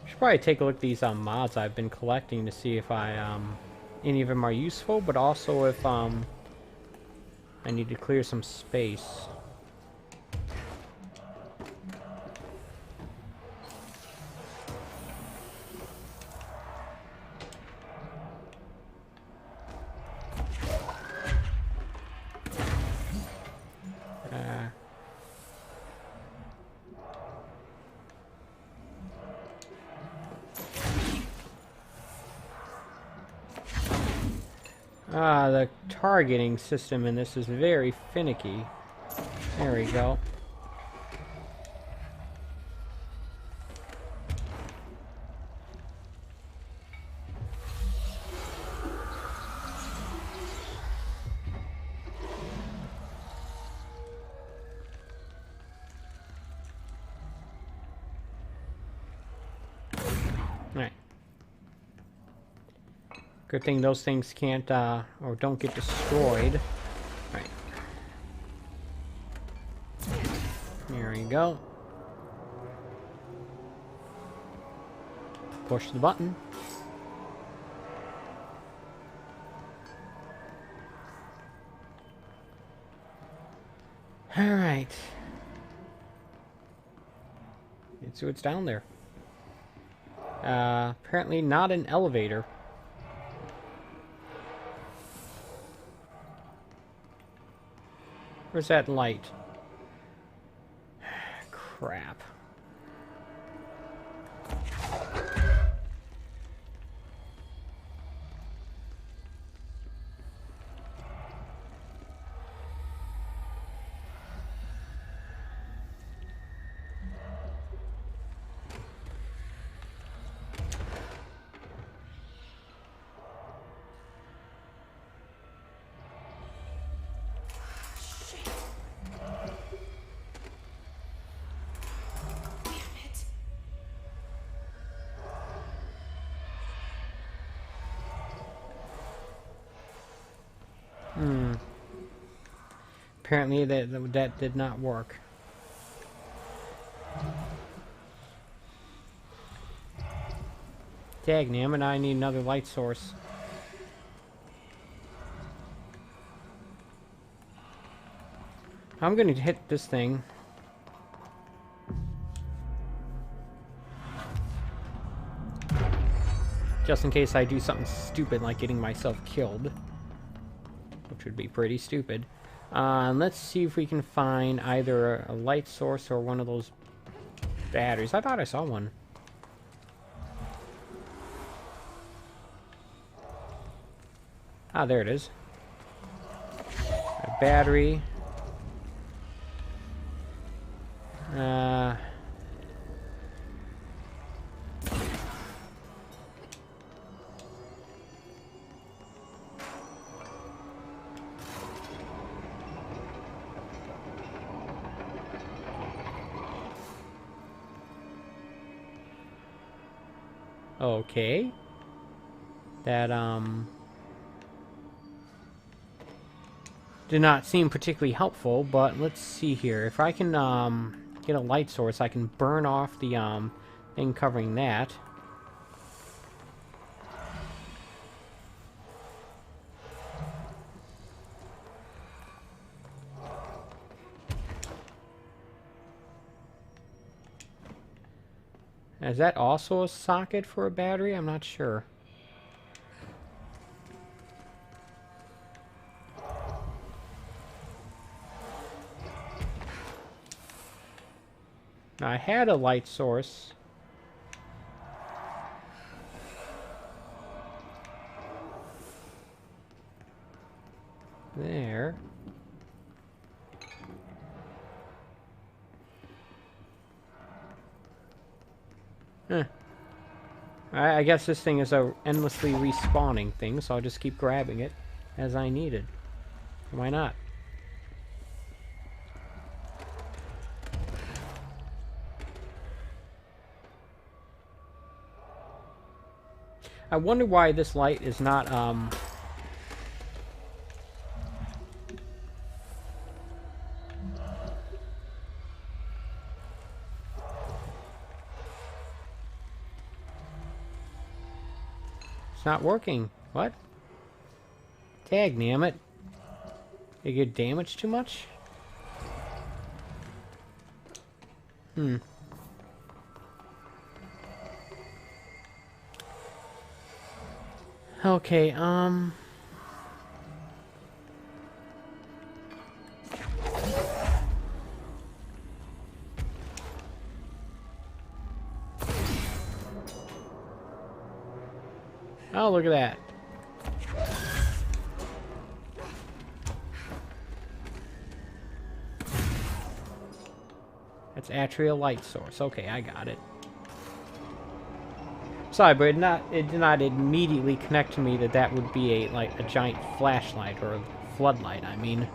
Should probably take a look at these mods I've been collecting to see if any of them are useful, but also if I need to clear some space. The targeting system in this is very finicky. There we go. Right. Good thing those things can't, or don't get destroyed. Right. There we go. Push the button. Alright. Let's see what's down there. Apparently not an elevator. Where's that light? Crap. Apparently that did not work. Dagnammit, I need another light source. I'm gonna hit this thing. Just in case I do something stupid like getting myself killed. Which would be pretty stupid. Let's see if we can find either a light source or one of those batteries. I thought I saw one. Ah, there it is. A battery. Okay. That, did not seem particularly helpful, but let's see here. If I can, get a light source, I can burn off the thing covering that. Is that also a socket for a battery? I'm not sure. Now, I had a light source. There. Huh. I guess this thing is a endlessly respawning thing, so I'll just keep grabbing it as I need it. Why not? I wonder why this light is not, it's not working. What? Tag, damn it. Did you get damaged too much? Hmm. Okay, oh, look at that. That's Atria light source. Okay, I got it. Sorry, but it did not immediately connect to me that that would be a giant flashlight or a floodlight, I mean.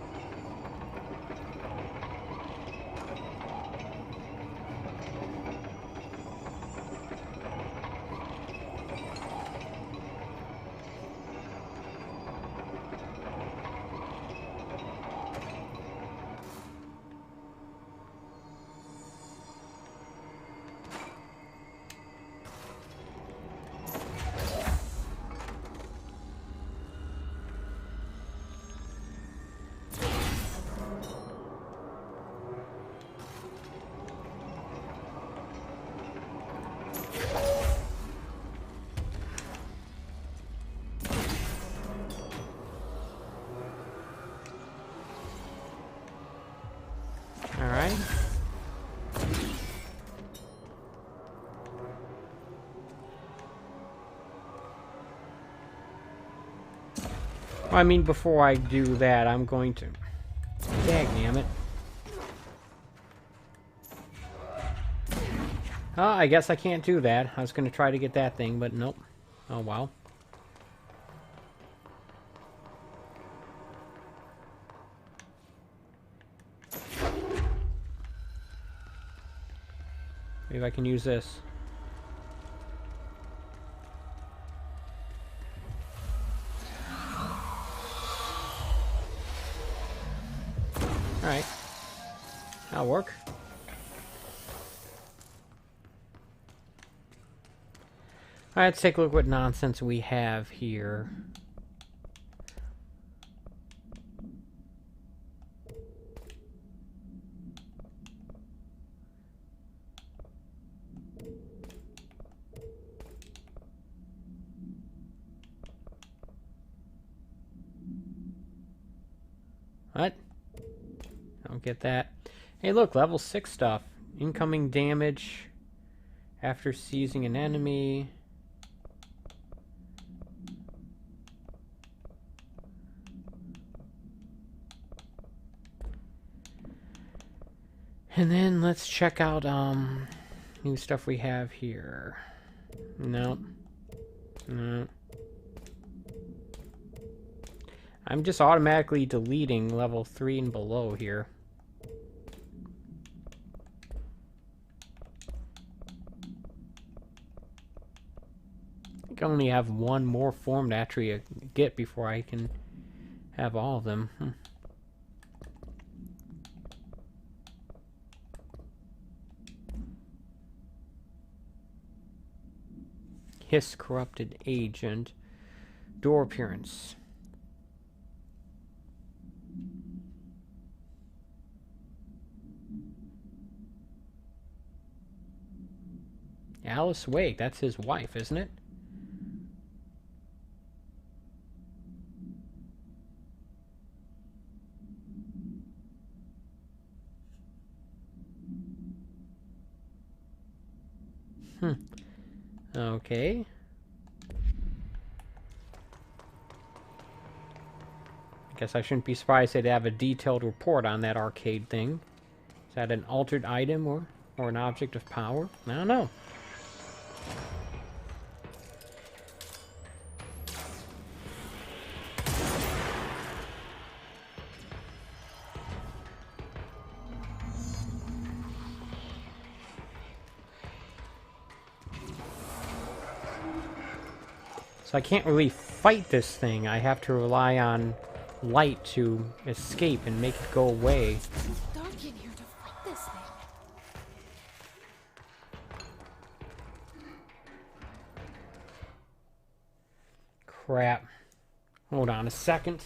Alright. Well, I mean, before I do that, I'm going to... Dagnammit. Oh, I guess I can't do that. I was going to try to get that thing, but nope. Oh, wow. Maybe I can use this. Alright. That'll work. Alright, let's take a look what nonsense we have here. What? I don't get that. Hey, look, level 6 stuff. Incoming damage after seizing an enemy. And then let's check out new stuff we have here. Nope. No. I'm just automatically deleting level 3 and below here. I think I only have one more formed Atria get before I can have all of them. Hiss corrupted agent. Door appearance. Alice Wake, that's his wife, isn't it? Okay. I guess I shouldn't be surprised they'd have a detailed report on that arcade thing. Is that an altered item or an object of power? I don't know. So I can't really fight this thing. I have to rely on light to escape and make it go away. It's dark in here to fight this thing. Crap. Hold on a second.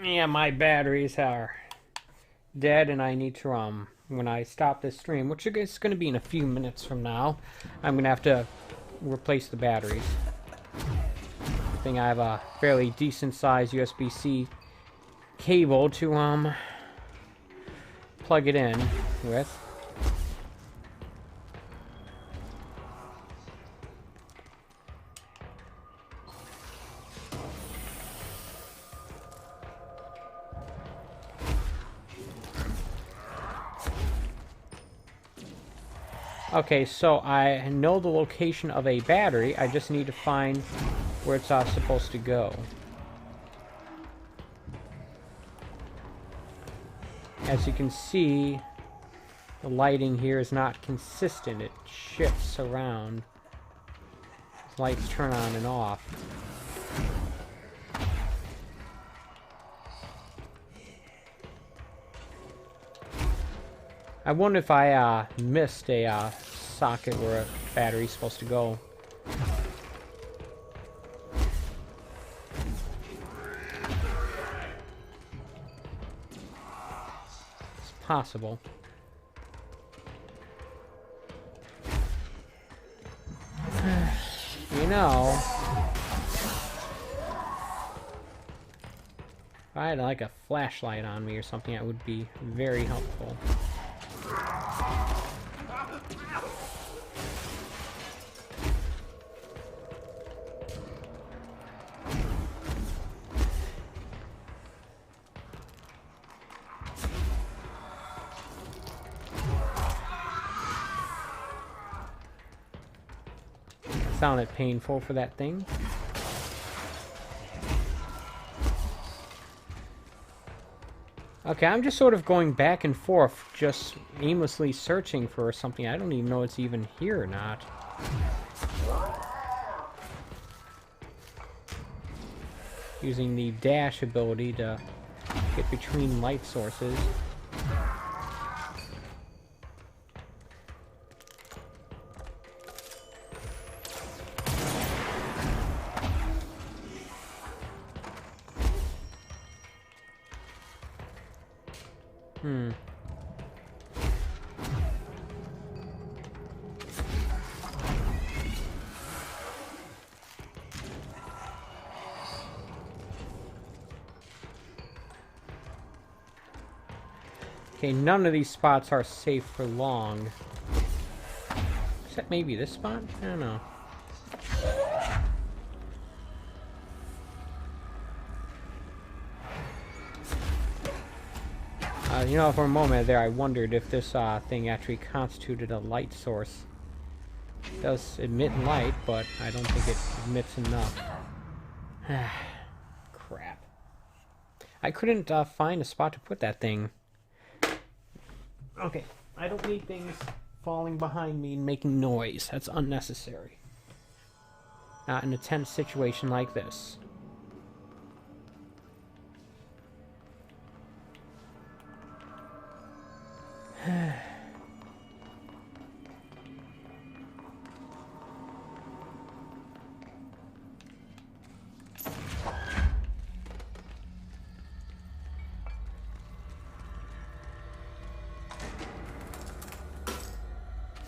Yeah, my batteries are dead, and I need to, when I stop this stream, which is going to be in a few minutes from now, I'm going to have to replace the batteries. I think I have a fairly decent-sized USB-C cable to, plug it in with. Okay, so I know the location of a battery. I just need to find where it's supposed to go. As you can see, the lighting here is not consistent. It shifts around. Lights turn on and off. I wonder if I missed a socket where a battery's supposed to go. It's possible. You know, if I had like a flashlight on me or something, that would be very helpful. Sounded painful for that thing. Okay, I'm just sort of going back and forth, just aimlessly searching for something. I don't even know it's even here or not. Using the dash ability to get between light sources. Okay, none of these spots are safe for long. Except maybe this spot? I don't know. You know, for a moment there I wondered if this thing actually constituted a light source. It does emit light, but I don't think it emits enough. Crap. I couldn't find a spot to put that thing. Okay, I don't need things falling behind me and making noise. That's unnecessary. Not in a tense situation like this.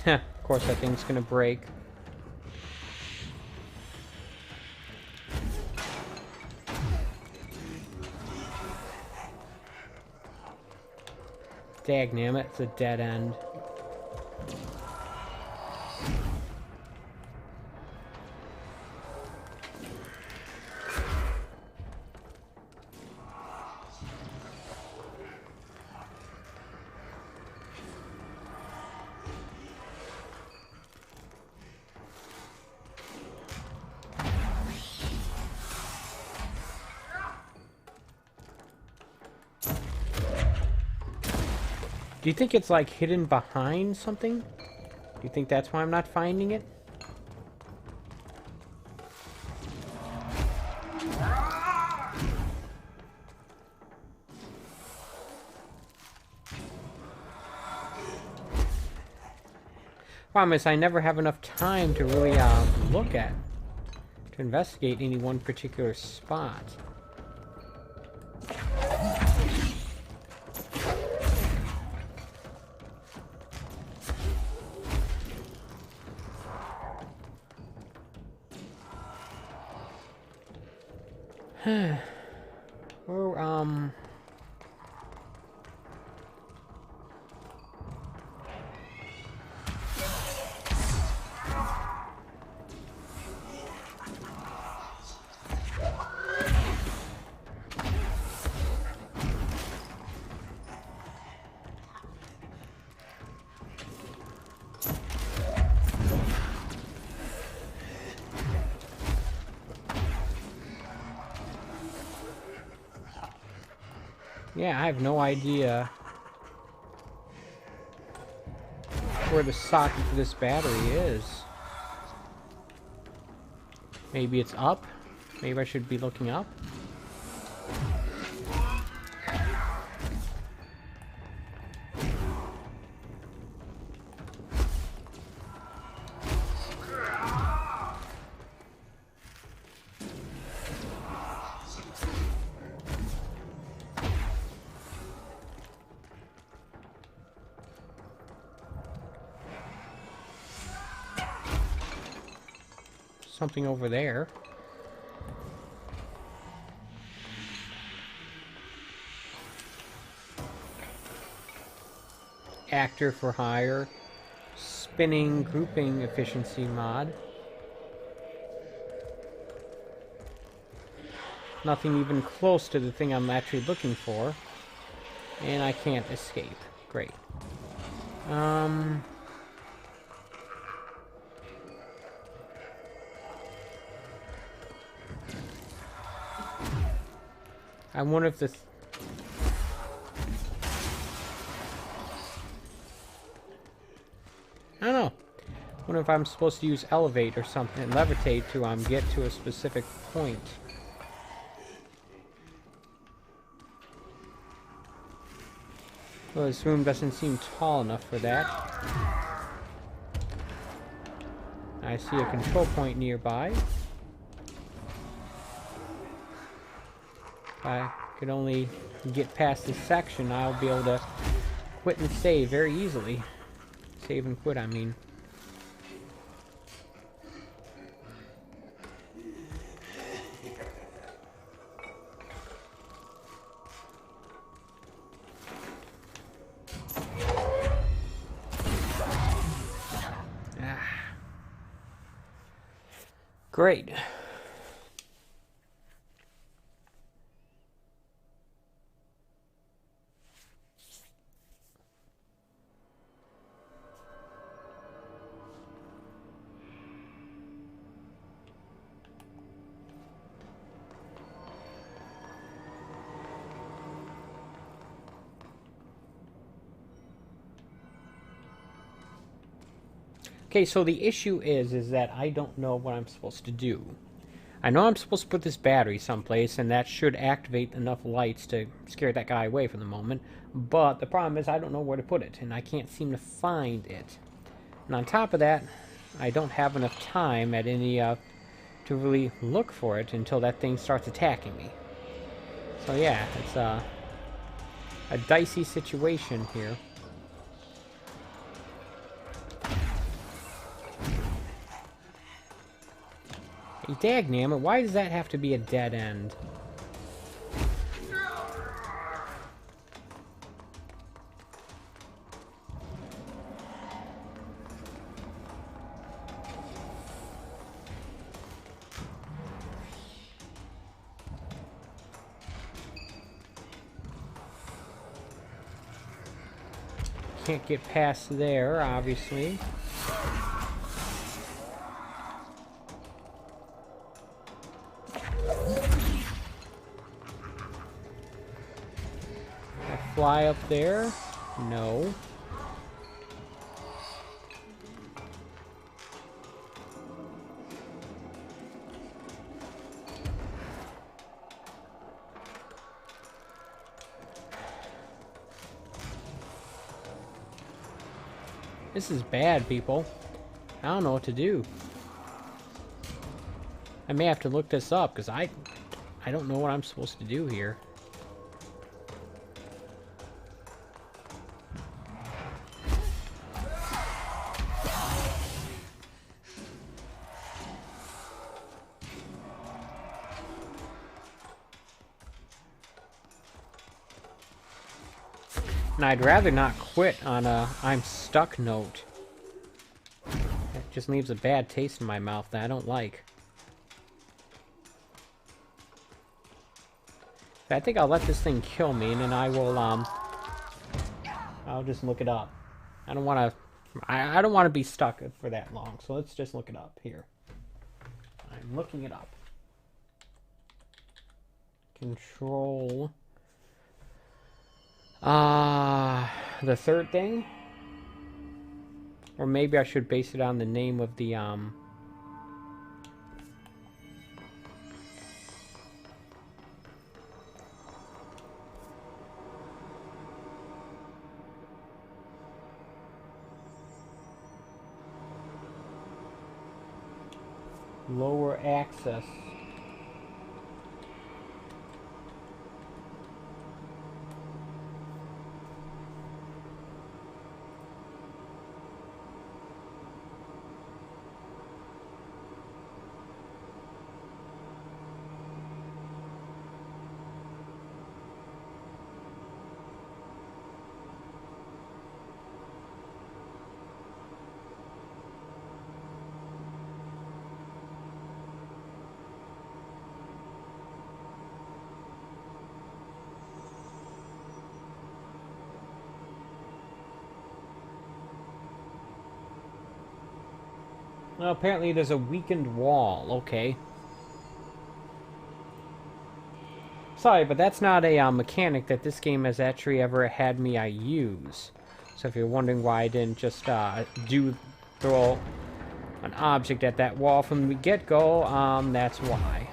Of course that thing's gonna break. Dagnammit, it's a dead end. Do you think it's like hidden behind something? Do you think that's why I'm not finding it? Problem is, I never have enough time to really look at, to investigate any one particular spot. Well, yeah, I have no idea where the socket for this battery is. Maybe it's up? Maybe I should be looking up? Something over there. Actor for hire. Spinning grouping efficiency mod. Nothing even close to the thing I'm actually looking for. And I can't escape. Great. I wonder if this... I don't know. I wonder if I'm supposed to use elevate or something, levitate to get to a specific point. Well, this room doesn't seem tall enough for that. I see a control point nearby. If I could only get past this section, I'll be able to quit and save very easily. Save and quit, I mean. Great. Okay, so the issue is that I don't know what I'm supposed to do. I know I'm supposed to put this battery someplace, and that should activate enough lights to scare that guy away for the moment. But the problem is I don't know where to put it, and I can't seem to find it. And on top of that, I don't have enough time at any to really look for it until that thing starts attacking me. So yeah, it's a dicey situation here. Hey, dagnammit, why does that have to be a dead end? Can't get past there, obviously. I fly up there? No. This is bad, people. I don't know what to do. I may have to look this up, because I don't know what I'm supposed to do here. And I'd rather not quit on a I'm stuck note. It just leaves a bad taste in my mouth that I don't like. I think I'll let this thing kill me, and then I will, I'll just look it up. I don't want to, I don't want to be stuck for that long, so let's just look it up here. I'm looking it up. Control. The third thing? Or maybe I should base it on the name of the, lower access. Well, apparently there's a weakened wall. Okay. Sorry, but that's not a mechanic that this game has actually ever had me use. So if you're wondering why I didn't just throw an object at that wall from the get-go, that's why.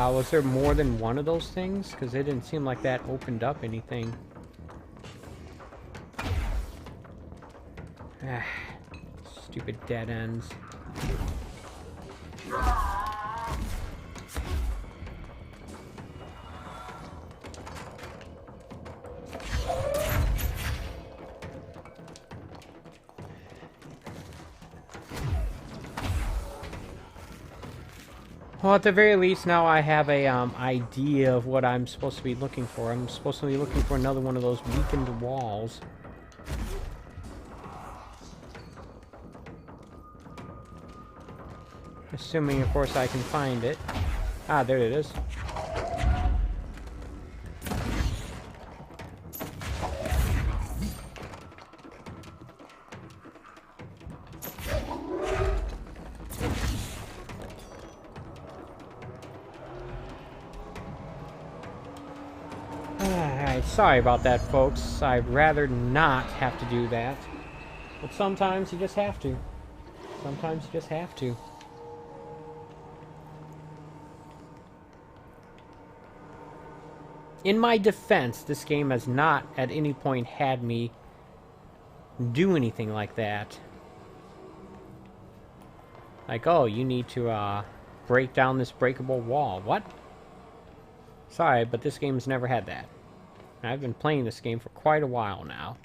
Was there more than one of those things? Because it didn't seem like that opened up anything. Stupid dead ends. Well, at the very least, now I have a idea of what I'm supposed to be looking for. I'm supposed to be looking for another one of those weakened walls. Assuming, of course, I can find it. Ah, there it is. Sorry about that, folks. I'd rather not have to do that. But sometimes you just have to. Sometimes you just have to. In my defense, this game has not at any point had me do anything like that. Like, oh, you need to break down this breakable wall. What? Sorry, but this game's never had that. And I've been playing this game for quite a while now.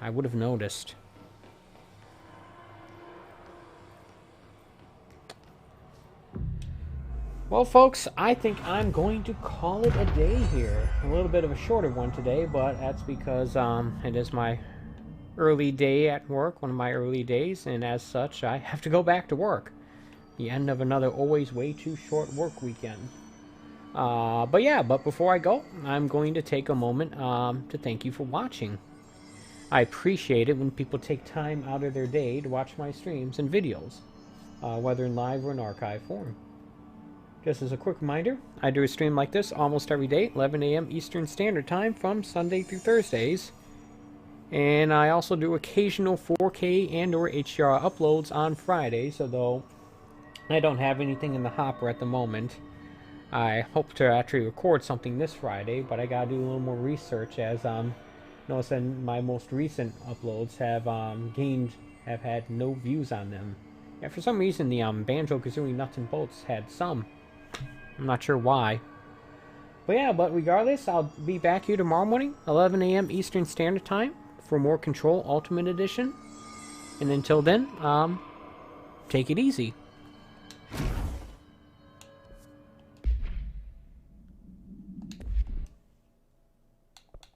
I would have noticed. Well, folks, I think I'm going to call it a day here. A little bit of a shorter one today, but that's because it is my early day at work, one of my early days, and as such, I have to go back to work. The end of another always way too short work weekend. But before I go, I'm going to take a moment to thank you for watching. I appreciate it when people take time out of their day to watch my streams and videos, whether in live or in archive form. Just as a quick reminder, I do a stream like this almost every day, 11 a.m. Eastern Standard Time from Sunday through Thursdays. And I also do occasional 4K and or HDR uploads on Fridays, although I don't have anything in the hopper at the moment. I hope to actually record something this Friday, but I gotta do a little more research as notice that my most recent uploads have have had no views on them. Yeah, for some reason the Banjo-Kazooie Nuts and Bolts had some. I'm not sure why. But regardless, I'll be back here tomorrow morning, 11 a.m. Eastern Standard Time, for more Control Ultimate Edition. And until then, take it easy.